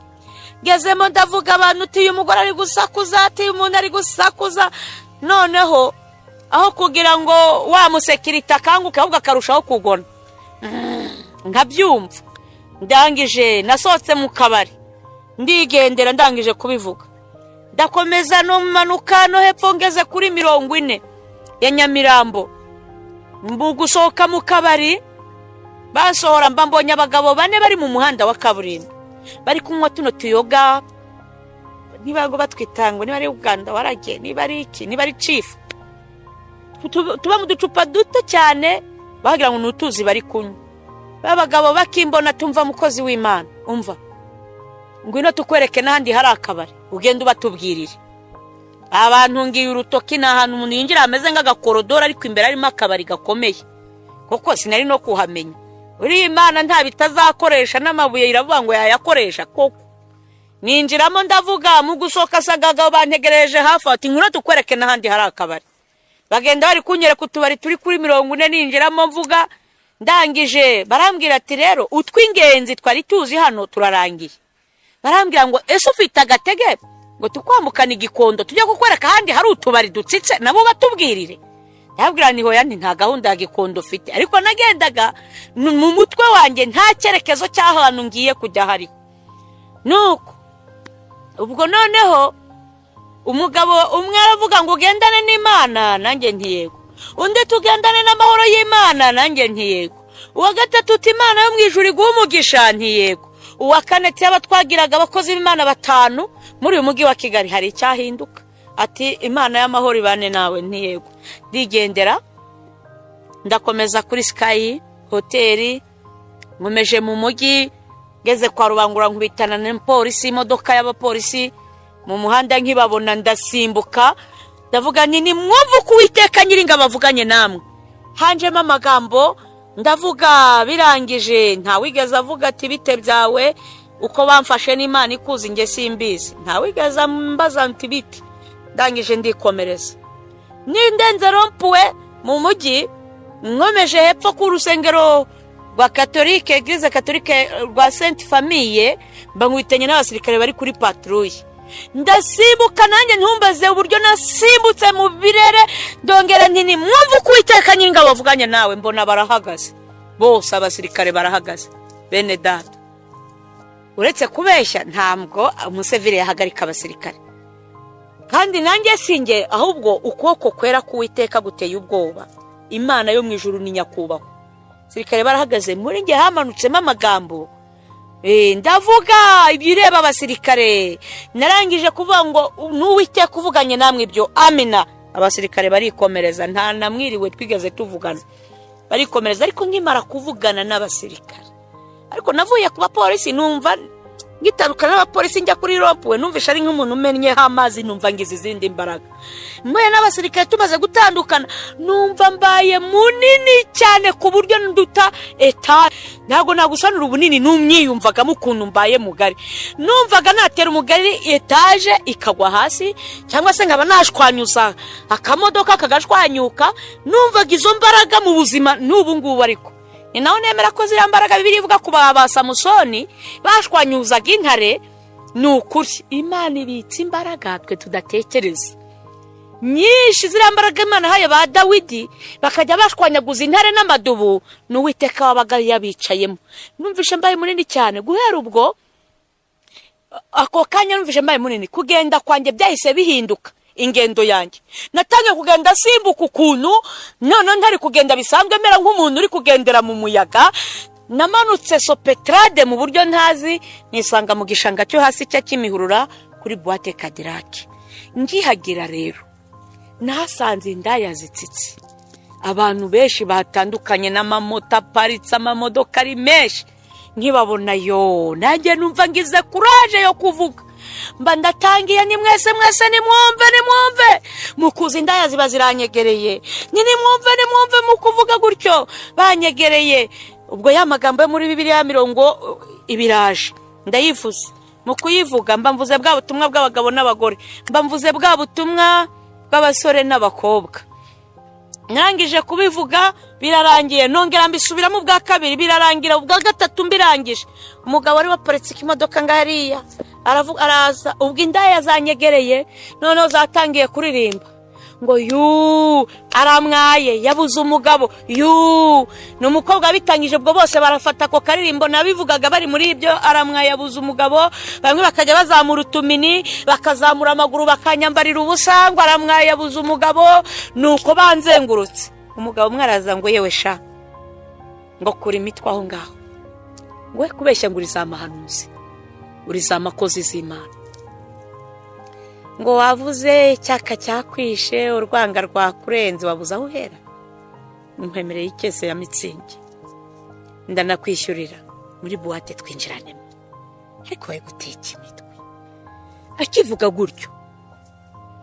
Ngezemo ndavuga abantu uti uyu mugore ari gusakuza, ati umuntu ari gusakuza. Noneho aho kugira ngo wa musekirite akanguke, ahubwo akarushaho kugona, nkabyumva. Ndangije nasohotse mu kabari, ndigendera, ndangije kubivuga ndakomeza no manuka no hepfo, ngeze kuri 40 ya Nyamirambo. Gusohoka mu kabari basohora, mbambonye abagabo 4 bari mu muhanda wa kaburimbo, bari kunywa tuno tuyoga, niba ngo batwitangwe, niba ari Uganda warage, niba ari iki, niba ari chief, tuba mu ducupa duto cyane, bagira ngo nutuzi bari kunywa. Babagabo bakimbona, tumva mukozi w'Imana, umva ngwino tukwereke n'ahandi hari akabari, ugenda ubatubwirire. Abantu ngiye urutoki n'ahantu umuntu yinjira ameze nk'agakorodoro, ariko imbere harimo akabari gakomeye, kuko sinari no kuhamenya. Uri Imana nta bitazakoresha, n'amabuye iravuga ngo yayakoresha koko. Ninjiramo ndavuga, mu gusoka sagaga bantegereje hafi, ati ngwino tukwereke n'ahandi hari akabari. Bagenda bari kunyereka utubari turi kuri 40, ninjiramo mvuga. Ndangije barambwira ati rero utwingenzi twari tuzi hano turarangiye. Barambwira ngo ese ufite agatege ngo tukwambukana igikondo tujya kukwereka handi hari utubari dutsitse, nabo batubwirire. yabwira ni hoya nta gahunda ya gikondo ufite, ariko nagendaga mu mutwe wanjye nta cyerekezo cy'ahantu ngiye kujya hariho. Nuko ubwo noneho umugabo umwe aravuga ngo ugendane n'Imana, nanjye ntiyego. Undi tugendane n'amahoro y'Imana, nanjye ntiyego. Uwa gatatu uti Imana yo mu ijuru iguha umugisha, ntiyego. Uwa kane cyaba twagiraga abakozi b'Imana 5 muri uyu mujyi wa Kigali, hari icyahinduka ati Imana y'amahoro ibane nawe, ntiyego. Ndigendera ndakomeza kuri Sky Hotel, nkomeje mu mujyi, ngeze kwa Rubangura nkubitana n'polisi, imodoka y'abapolisi mu muhanda nkibabona ndasimbuka, ndavuga ni mwumva ko Uwiteka Nyiringabo avuganye namwe. Hanjemo amagambo ndavuga birangije, nta wigeze avuga ati bite byawe uko bamfashe n'Imana ikuzi nge simbizi, nta wigeze mbaza nti bite. Ndangije ndikomereza nindenze rompuwe mu mujyi, nkomeje hepfo ku rusengero rwa Catholique, Eglise Catholique rwa Sainte Famille, bangwitenye n'abasirikare bari kuri patrouille. Ndasimbuka nanjye ntumbaze uburyo nasimbutse mu birere, ndongera nti mwumva ko Uwiteka Nyiringabo avuganye nawe. Mbona barahagaze bose, abasirikare barahagaze. Bene data, uretse kubeshya ntabwo umusevire yahagarika abasirikare, kandi nanjye singe, ahubwo ukuboko kwera k'Uwiteka guteye ubwoba. Imana yo mu ijuru ni nyakubahwa. Sirikare barahagaze, muri nge hamanutsemo amagambo, ndavuga ibireba abasirikare. Narangije kuvuga ngo n'Uwiteka uvuganye namwe ibyo, amina. Abasirikare barikomereza, nta namwiriwe twigeze tuvugana, barikomereza. Ariko nkimara kuvugana n'abasirikare, ariko navuye ku bapolisi, numva ngitarukana n'abapolisi njya kuri rompuwe, numvisha ari nk'umuntu umennyeho amazi, numva ngize izindi imbaraga. Mwe n'abasirikare tumaze gutandukana, numva mbaye munini cyane ku buryo nduta etage. Ntago nagusanura ubunini, numyiyumvagamo ukuntu mbaye mugari. Numvaga natera umugari etage ikagwa hasi, cyangwa se nkaba nashwanyuza akamodoka kagashwanyuka. Numvaga izo mbaraga mu buzima n'ubu ngubu, ariko ni naho nemera ko ziriya mbaraga Bibiliya ivuga ku ba Samusoni bashwanyuzaga intare. Ni ukuri Imana ibitse imbaraga twe tudatekereza nyinshi. Ziriya mbaraga Imana haye ba Dawidi bakajya bashwanyaguza intare n'amadubu, n'Uwiteka wabaga yabicayemo. Numvishe mbaye munini cyane. Guhera ubwo ako kanya numvishe mbaye munini, kugenda kwanjye byahise bihinduka ingendo yanjye. Natangiye kugenda simbuka ukuntu, none ntari kugenda bisanzwe, mera nk'umuntu uri kugendera mu muyaga. Namanutse Sopetrade mu buryo ntazi, nisanga mu gishanga cyo hasi cya Kimihurura kuri Boîte Cadillac. Ngihagira rero nasanze indaya zitsitsi, abantu benshi batandukanye, n'amamoto aparitse, amamodoka ari menshi. Nkibabona yo nanjye numva ngize courage yo kuvuga, mba ndatangiye ni mwese nimwumve mukuza indaya ziba ziranyegereye, nimwumve mu kuvuga gutyo banyegereye. Ubwo ya magambo yo muri Bibiliya 40 ibiraje ndayivuze. Mu kuyivuga mba mvuze bwa butumwa bw'abagabo n'abagore, mba mvuze bwa butumwa bw'abasore n'abakobwa. Nangije kubivuga birarangiye, nongera mbisubiramo bwa kabiri birarangira, ubwa gatatu mbirangije. Umugabo wari waparitse imodoka ngahariya araza, ubwo indaya zanyegereye, noneho zatangiye kuririmba ngo aramwaye yabuze umugabo n'umukobwa bitangije. Ubwo bose barafata ko karirimbo nabivugaga bari muri ibyo, aramwaye yabuze umugabo. Bamwe bakajya bazamura utumini, bakazamura amaguru, bakanyambarira ubusa ngo aramwaye yabuze umugabo. Nuko banzengurutse, umugabo mwaraza ngo yewe sha ngo kuri imitwe aho ngaho, we kubeshya ngo uriza amahanuzi, uriza amakozi z'Imana, ngo wavuze icyaka cyakwishe, urwanga rwakurenze, wabuze aho uhera. Nkwemereye ikese ya Mitsingi, ndanakwishyurira muri buwate twinjiranemo. Ariko we guteka imitwe. Akivuga gutyo,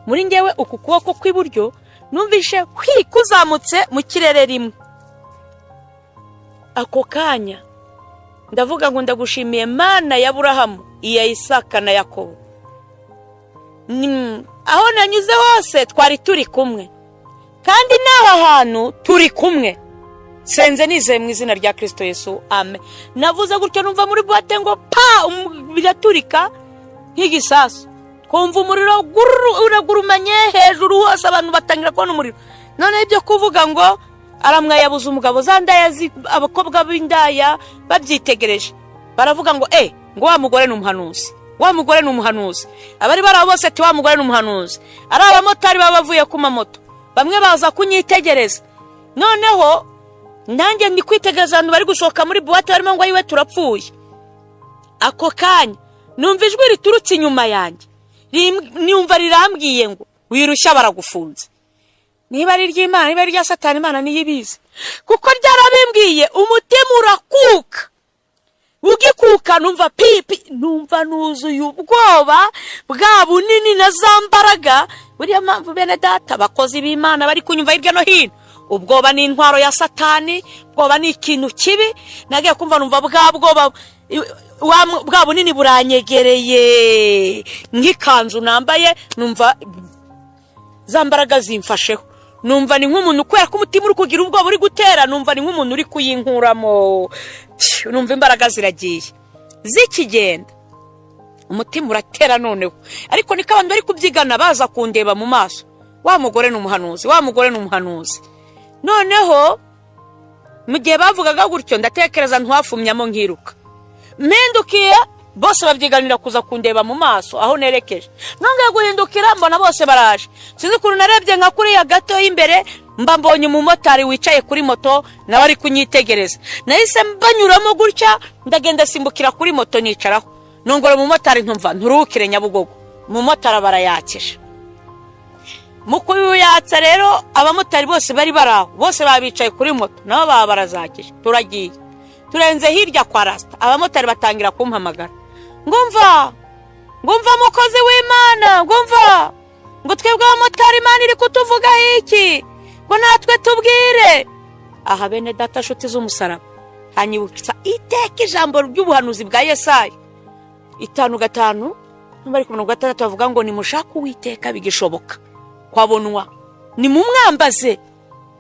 muri ngewe uku kuboko kw'iburyo numvishe kuzamutse mu kirere rimwe. Ako kanya ndavuga ngo ndagushimiye Mana ya Aburahamu, iya Isaka na Yakobo. Aho nanyuze hose twari turi kumwe, kandi n'aha hantu turi kumwe. Senze nizeye mu izina rya Kristo Yesu, amen. Navuze gutyo numva muri boîte ngo pa biraturika nk'igisasu, kumva umuriro uragurumanye hejuru hose, abantu batangira kubona umuriro. none ibyo kuvuga ngo aramwayabuza umugabo, za ndaya abakobwa b'indaya babyitegereje baravuga ngo ngo wa mugore ni umuhanuzi, wa mugore ni umuhanuzi. Abari barabo bose ati wa mugore ni umuhanuzi. Ari abamotari baba bavuye ku mamoto, bamwe baza kunyitegereza. Noneho nanjye ndi kwitegereza abantu bari gusohoka muri buwate barimo ngo ayiwe turapfuye. Ako kanya numva ijwi riturutse inyuma yanjye, numva rirambwiye ngo wirushya baragufunze. Niba ari ry'Imana, niba ari rya Satani, Imana niyo ibizi, kuko ryarabimbwiye. Umutima urakuka, ugikuka numva pipi, numva nuzuye ubwoba bwa bunini na zambaraga. Buriya mpamvu bene data bakozi b'Imana bari kunyumva hirya no hino, ubwoba ni intwaro ya Satani, ubwoba ni ikintu kibi. Nagiye kumva numva bwa bwoba bwa bunini buranyegereye nk'ikanzu nambaye, numva zambaraga zimfasheho. Numva ni nk'umuntu kubera ko umutima uri kugira ubwoba uri gutera, numva ni nk'umuntu uri kuyinkuramo. Numva imbaraga ziragiye zikigenda, umutima uratera noneho. Ariko niko abantu bari kubyigana baza kundeba mu maso, wa mugore ni umuhanuzi, wa mugore ni umuhanuzi. Noneho mu gihe bavugaga gutyo ndatekereza ntwafumyamo nkiruka, mpindukiye bose babyiganira kuza kundeba mu maso aho nerekeje. Nongeye guhindukira mbona bose baraje. Sinzi ukuntu narebye nka kuriya gato y'imbere, mba mbonye umumotari wicaye kuri moto nawe ari kunyitegereza. Nahise mbanyuramo gutya, ndagenda simbukira kuri moto nicaraho. Nongora umumotari ntumva nturukire Nyabugogo. Umumotari barayakisha. Mu kuyatsa rero abamotari bose bari baraho, bose babicaye kuri moto nabo baba barazakisha. Turagiye turenze hirya kwa Rasta, abamotari batangira kumpamagara. Ngumva mukozi w'Imana, ngumva ngo twebwe abamotari Imana iri kutuvuga iki, ngo natwe tubwire. Aha bene data nshuti z'umusaraba, hanyibutsa iteka ijambo ry'ubuhanuzi bwa Yesaya 5:5 bari 16 bavuga ngo nimushaka Uwiteka bigishoboka kwabonwa, ni mumwambaze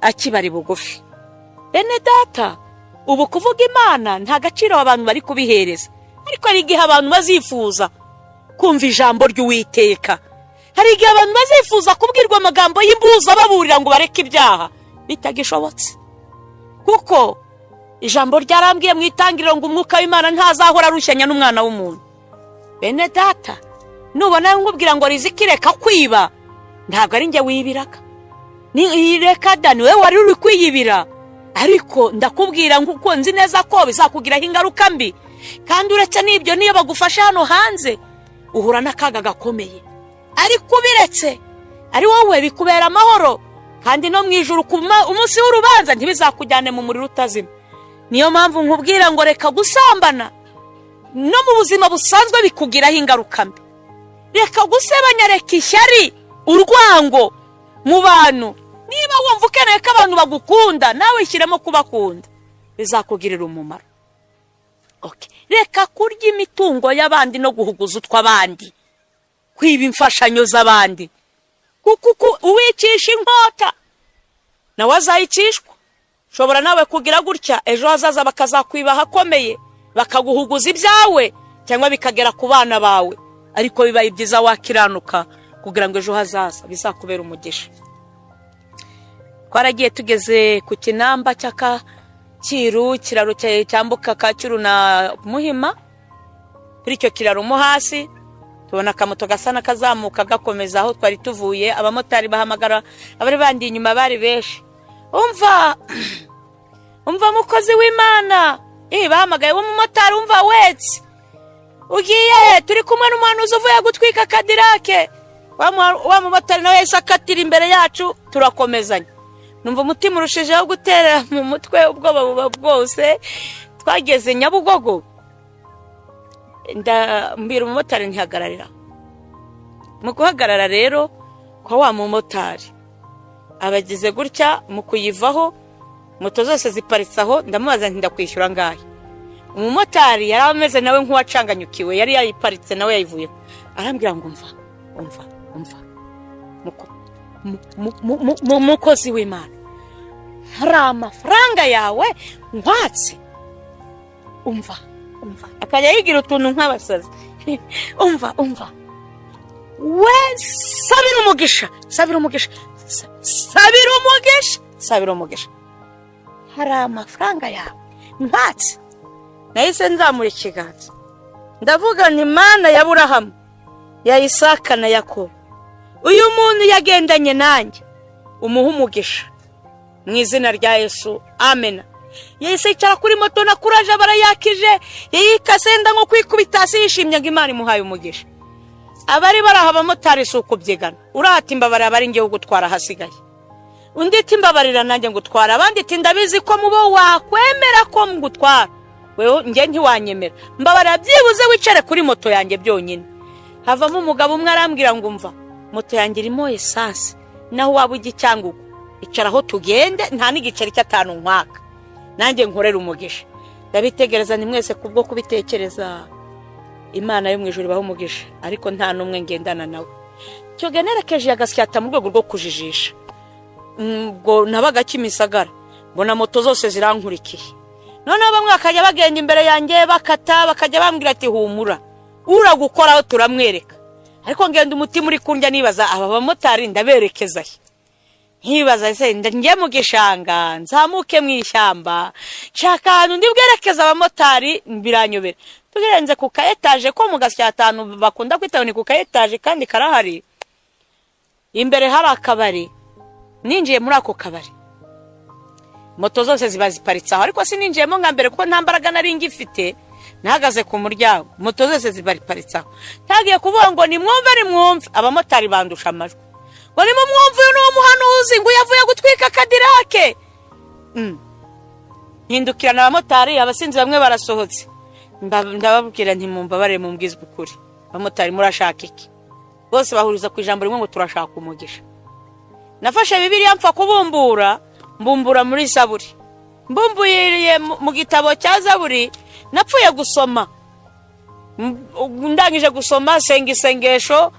akibari bugufi. Bene data, ubu kuvuga Imana nta gaciro abantu bari kubihereza, ariko hari igihe abantu bazifuza kumva ijambo ry'Uwiteka. Hari igihe abantu bazifuza kubwirwa amagambo y'imbuza baburira ngo bareke ibyaha, bitagishobotse. Kuko ijambo ryarambwiye mu itangiriro ngo umwuka w'Imana ntazahora arushyanya n'umwana w'umuntu. Bene data, nubona nkubwira ngo rizikireka kwiba, ntabwo ari njye wibiraga, ni reka Dani we wari uri kwiyibira. Ariko ndakubwira nguko nzi neza ko bizakugiraho ingaruka mbi. Kandi uretse n'ibyo, niyo bagufasha hano hanze uhura n'akaga gakomeye, ariko ubiretse ari wowe bikubera amahoro. Kandi no mwijuru umunsi w'urubanza ntibizakujyane mu muriro utazima. Niyo mpamvu nkubwira ngo reka gusambana, no mu buzima busanzwe bikugiraho ingaruka mbi. Reka gusebanya, reka ishyari, urwango mu bantu. Niba wumva ukeneye ko abantu bagukunda, nawe ishyiremo kubakunda, bizakugirira umumaro. Reka kurya imitungo y'abandi no guhuguza utw'abandi, kwiba imfashanyo z'abandi. Kuko uwicisha inkota nawe azayicishwa. Shobora nawe kugira gutya, ejo hazaza bakazakwiba hakomeye, bakaguhuguza ibyawe cyangwa bikagera ku bana bawe. Ariko bibaye byiza wakiranuka kugira ngo ejo hazaza bizakubera umugisha. Twaragiye tugeze ku Kinamba cy'Akacyiru, kiraro cyambuka Kacyiru na Muhima. Kuri icyo kiraro mo hasi tubona akamoto gasana kazamuka gakomeza aho twari tuvuye. Abamotari bahamagara abari bandi inyuma bari benshi. Umva mukozi w'Imana, bahamagaye umumotari, umva wetse ugiye, turi kumwe n'umuhanuzi uvuye gutwika Kadirake. Wa mumotari nawe yahise akatira imbere yacu, turakomezanya. Numva umutima urushijeho gutera mu mutwe, ubwoba buba bwose. Twageze Nyabugogo, mbira umumotari ntihagararira. Mu guhagarara rero kwa wa mumotari, abagize gutya mu kuyivaho, moto zose ziparitse aho. Ndamubaza nti ndakwishyura ngahe? Umumotari yari ameze nawe nk'uwacanganyukiwe, yari yayiparitse nawe yayivuyeho. Arambwira ngo umva mukozi w'Imana, hari amafaranga yawe nkwatse. Umva akajya yigira utuntu nk'abasazi. Umva we sabira umugisha sabira umugisha hari amafaranga yawe mpatse. Nahise nzamura ikiganza ndavuga nti Mana ya Aburahamu, ya Isaka na Yakobo, uyu muntu yagendanye nanjye umuha umugisha mu izina rya Yesu, amen. Yahise yicara kuri moto na kuraje barayakije, yikasenda nko kwikubita hasi yishimye ngo Imana imuhaye umugisha. Abari baraha abamotari suko byigana, urahata imbabara bari ngiye gutwara hasigaye, undi ati imbabarira nanjye ngutwara, abandi ati ndabizi ko mubo wakwemera ko ngutwara, wewe nge ntiwanyemera, mbabarira byibuze wicare kuri moto yanjye byonyine. Havamo umugabo umwe arambwira ngo umva, moto yanjye irimo essence, naho waba igicyangugu icaraho tugende, nta n'igiceri cy'atanu nkwaka, nanjye nkorera umugisha. Ndabitegereza ni mwese kubwo kubitekereza, Imana yo mu ijuru baho umugisha, ariko nta numwe ngendana nawe. Cyo generekeje agasyata mu rwego rwo kujijisha. Ngo nabaga Kimisagara, mbona moto zose zirankurikiye. None bamwe akajya bagenda imbere yanjye bakata, bakajya bambwira ati humura, uragukoraho turamwereka. Ariko ngenda umutima uri kundya nibaza aba bamotari ndaberekeza he. Nkibaza se njye mu gishanga nzamuke mu ishyamba, nshaka ahantu ndibwerekeza abamotari biranyobera. Tugirenze ku kaetaje ko mu gasyatanu bakunda kwitaho ni ku kaetaje kandi karahari. Imbere hari akabari, ninjiye muri ako kabari moto zose ziba ziparitse aho, ariko sininjiyemo nka mbere kuko nta mbaraga nari ngifite. Nahagaze ku muryango, moto zose ziba ziparitse aho, ntagiye kuvuga ngo ni mwumve, abamotari bandusha amajwi ngo ni mwumve uyu n'uwo muhanuzi ngo yavuye gutwika Kadirake. Hindukirana abamotari, abasinzi bamwe barasohotse, ndababwira nti mumbabare mumbwizwe ukuri, abamotari murashaka iki? Bose bahuriza ku ijambo rimwe ngo turashaka umugisha. Nafashe Bibiliya mfa kubumbura, mbumbura muri Zaburi, mbumburiye mu gitabo cya Zaburi, napfuye gusoma. Ndangije gusoma senga isengesho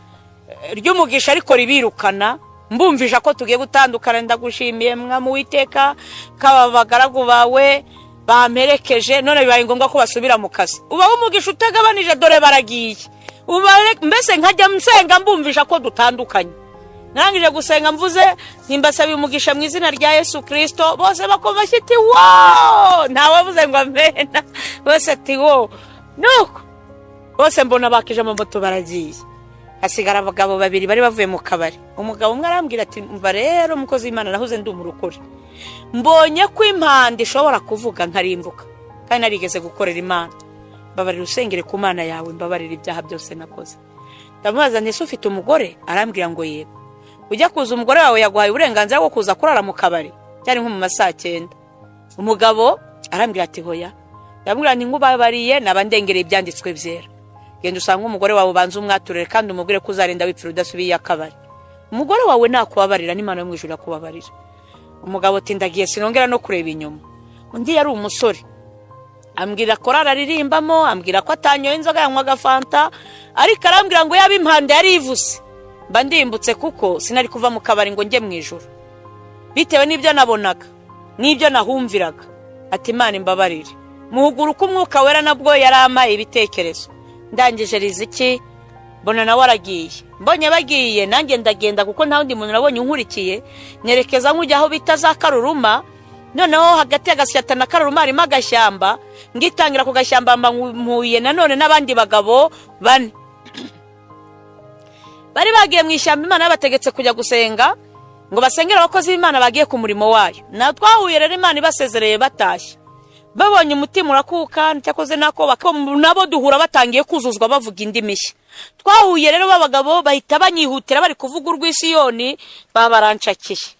ry'umugisha ariko ribirukana, mbumvisha ko tugiye gutandukana. Ndagushimiye Mwami Uwiteka kababagaragu bawe bamperekeje, none bibaye ngombwa ko basubira mu kazi. Uba umugisha utagabanije, dore baragiye. Mbese nkajya msenga mbumvisha ko dutandukanye. Narangije gusenga mvuze ntimbasaba umugisha mu izina rya Yesu Kristo, bose bakomashye ati wow, ntawavuze ngo amena, bose ati wo. Nuko bose mbona bakije amamoto baragiye, hasigara abagabo babiri bari bavuye mu kabari. Umugabo umwe arambwira ati mva rero mukozi w'Imana, nahuze ndi umurokore, mbonye ko impanda ishobora kuvuga nkarimbuka, kandi narigeze gukorera Imana. Mbabarira usengere ku Mana yawe, mbabarira ibyaha byose nakoze. Ndamubaza nti ufite umugore? Arambwira ngo yego. Ujya kuza umugore wawe yaguhaye uburenganzira bwo kuza kurara mu kabari? Cyari nko mu masaa 9. Umugabo arambwira ati hoya. Ndamubwira nti nkubabariye nabandengereye ibyanditswe byera, genda usanga umugore wawe banza umwaturere kandi umubwire ko uzarinda wipfira udasubiye akabari. Umugore wawe nakubabarira n'Imana yo mu ijuru yakubabarira. Umugabo ati ndagiye sinongera no kureba inyuma. Undi yari umusore, ambwira korara ririmbamo, ambwira ko atanyoye inzoga yanywaga fanta, ariko arambwira ngo yaba impande yari ivuse. Mba ndimbutse kuko sinari kuva mu kabari ngo njye mu ijuru, bitewe n'ibyo nabonaga n'ibyo nahumviraga. Ati Imana imbabarire, muhuguru ko umwuka wera nabwo yaramaye ibitekerezo. Ndangije riziki mbona nawe aragiye. Mbonye bagiye nanjye ndagenda kuko nta wundi muntu nabonye unkurikiye, nerekeza nkujya aho bita za Karuruma. Noneho hagati y'agasyata na Karuruma harimo agashyamba, ngitangira ku gashyamba mpuye nanone n'abandi bagabo bane bari bagiye mu ishyamba. Imana yabategetse kujya gusenga ngo basengere abakozi b'Imana bagiye ku murimo wayo. Na twahuye rero Imana ibasezereye batashye, babonye umutima urakuka, cyakoze nako nabo duhura batangiye kuzuzwa bavuga indi mishya. Twahuye rero babagabo bahita banyihutira bari kuvuga urw'Isiyoni, babarancakiye,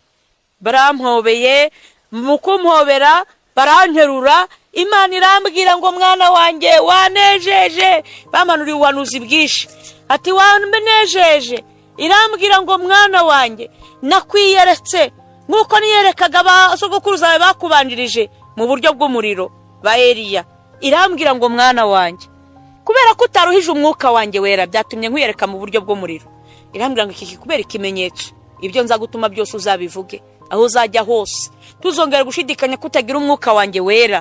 barampobeye, mukumhobera baranterura. Imana irambwira ngo mwana wanjye wanejeje, bamanuriye ubuhanuzi bwinshi, ati wambenejeje. Irambwira ngo mwana wanjye nakwiyeretse nkuko niyerekaga abasogokuruza bawe bakubanjirije mu buryo bw'umuriro ba Eliya. Irambwira ngo mwana wanjye kubera ko utaruhije umwuka wanjye wera, byatumye nkwiyereka mu buryo bw'umuriro. Irambwira ngo iki kubera ikimenyetso, ibyo nza gutuma byose uzabivuge aho uzajya hose, tuzongera gushidikanya kutagira umwuka wanjye wera.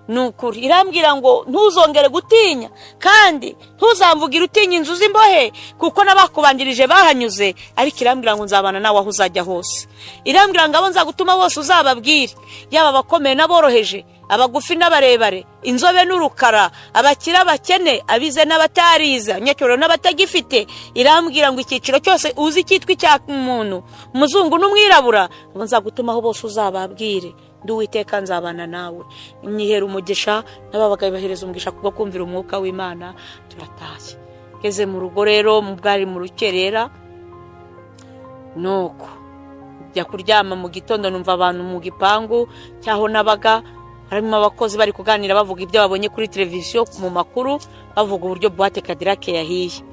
nukuri irambwira ngo ntuzongere gutinya kandi ntuzamvugire utinya inzu z'imbohe kuko n'abakubanjirije bahanyuze, ariko irambwira ngo nzabana nawe aho uzajya hose. Irambwira ngo abo nzagutuma bose uzababwire, yaba abakomeye n'aboroheje, abagufi n'abarebare, inzobe n'urukara, abakire abakene, abize n'abatarize, abanyacyubahiro n'abatagifite. Irambwira ngo icyiciro cyose uzi cyitwa icya muntu, umuzungu n'umwirabura, abo nzagutumaho bose uzababwire. Ndi Uwiteka nzabana nawe. Nyihera umugisha n'ababaga bahereza umugisha kubwo kumvira umwuka w'Imana. Turatashye ngeze mu rugo rero bwari mu rukerera, nuko njya kuryama mu gitondo numva abantu mu gipangu cyaho nabaga harimo abakozi bari kuganira bavuga ibyo babonye kuri televiziyo mu makuru, bavuga uburyo Buwate Cadillac yahiye.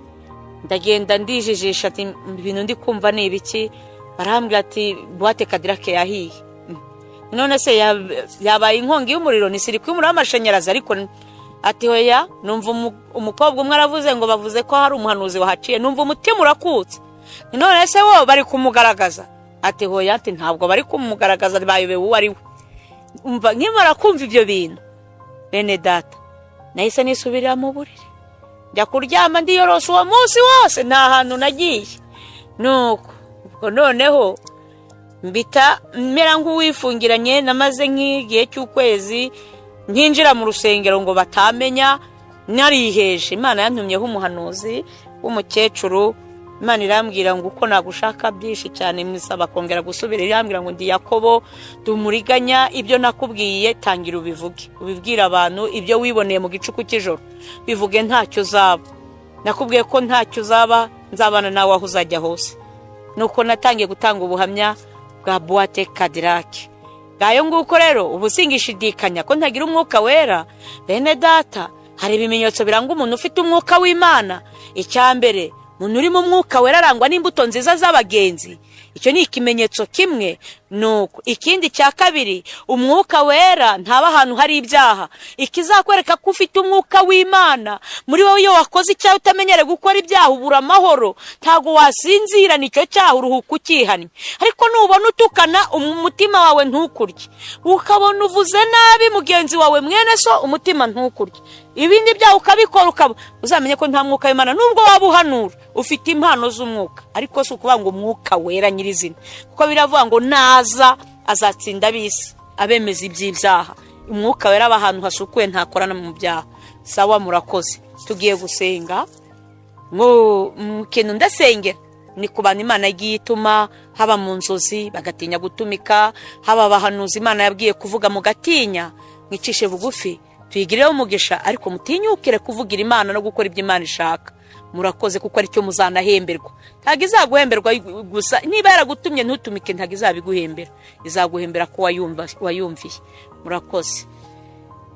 Ndagenda ndijijisha ati ibintu ndi kumva ni ibiki? Barambwira ati Buwate Cadillac yahiye. None se yabaye inkongi y'umuriro ni siri kwimura amashanyarazi? Ariko ati hoya, numva umukobwa umwe aravuze ngo bavuze ko hari umuhanuzi wahaciye, numva umutima urakutse. None se wo bari kumugaragaza? Ati hoya, ati ntabwo bari kumugaragaza, bayobewe uwo ari we. Umva nkimara kumva ibyo bintu, bene data nahise nisubirira mu buriri njya kuryama ndiyoroshe uwo munsi wose, nta hantu nagiye. Nuko ubwo noneho mbita mera nk'uwifungiranye, namaze nk'igihe cy'ukwezi nkinjira mu rusengero ngo batamenya, nariheje. Imana yantumyeho umuhanuzi w'umukecuru, Imana irambwira ngo uko nagushaka byinshi cyane mwisaba kongera gusubira. Irambwira ngo ndi Yakobo, dumuriganya ibyo nakubwiye tangira ubivuge, ubibwira abantu ibyo wiboneye mu gicuku cy'ijoro, bivuge ntacyo zaba. Nakubwiye ko ntacyo zaba, nzabana nawe aho uzajya hose. Nuko natangiye gutanga ubuhamya bwa Buwate Cadillac. Gayo nguko rero ubu singishidikanya ko ntagira umwuka wera. Bene data, hari ibimenyetso biranga umuntu ufite umwuka w'Imana. Icyambere, umuntu uri mu mwuka wera arangwa n'imbuto nziza z'abagenzi. Icyo ni ikimenyetso kimwe. Nuko ikindi cya kabiri, umwuka wera ntaba ahantu hari ibyaha. Ikizakwereka ko ufite umwuka w'Imana muri wowe, iyo wakoze icyaha utamenyere gukora ibyaha ubura amahoro, ntago wasinzira nicyo cyaha, uruhuka ukihannye. Ariko nubona utukana umutima wawe ntukurye, ukabona uvuze nabi mugenzi wawe mwene so, umutima ntukurye, ibindi byaha ukabikora, uzamenye ko nta mwuka w'Imana. Nubwo waba uhanura ufite impano z'umwuka, ariko si ukuvuga ngo umwuka wera nyirizina, kuko biravuga ngo naza azatsinda abisi abemeza iby'ibyaha. Umwuka wera ahantu hasukuye ntakorana mu byaha. Sawa, murakoze. Tugiye gusenga. Kintu ndasengera ni kubana Imana igiye ituma, haba mu nzozi bagatinya gutumika, haba abahanuzi Imana yabwiye kuvuga mu gatinya. Mwicishe bugufi tuyigireho umugisha, ariko mutinyukire kuvugira Imana no gukora ibyo Imana ishaka. Murakoze kuko ari cyo muzanahemberwa. Ntago izaguhemberwa gusa, niba yaragutumye ntutumike ntago izabiguhembera, izaguhembera ko wayumviye. Murakoze.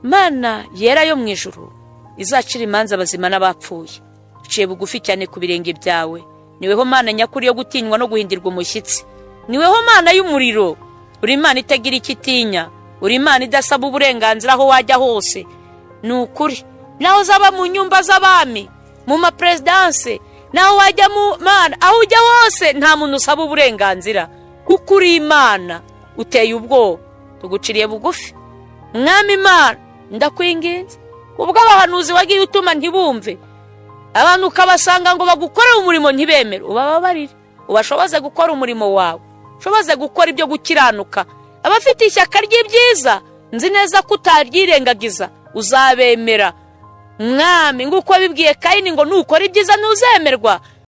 Mana yera yo mu ijuru, izacira imanza abazima n'abapfuye, uciye bugufi cyane ku birenge byawe. Niweho Mana nyakuri yo gutinywa no guhindirwa umushyitsi. Niweho Mana y'umuriro, uri Imana itagira ikitinya, uri Imana idasaba uburenganzira aho wajya hose. Ni ukuri, naho zaba mu nyumba z'abami, mu maprezidanse, naho wajya mu Mana, aho ujya hose nta muntu usaba uburenganzira, kuko uri Imana uteye ubwoba. Tuguciriye bugufi Mwami Imana, ndakwinginze ubwo abahanuzi wagiye utuma ntibumve, abantu ukabasanga ngo bagukorere umurimo ntibemere, ubababarire, ubashoboze gukora umurimo wawe, ushoboze gukora ibyo gukiranuka. Abafite ishyaka ry'ibyiza nzi neza ko utaryirengagiza, uzabemera Mwami, nguko bibwiye Kayini ngo nukora ibyiza ntuzemerwa.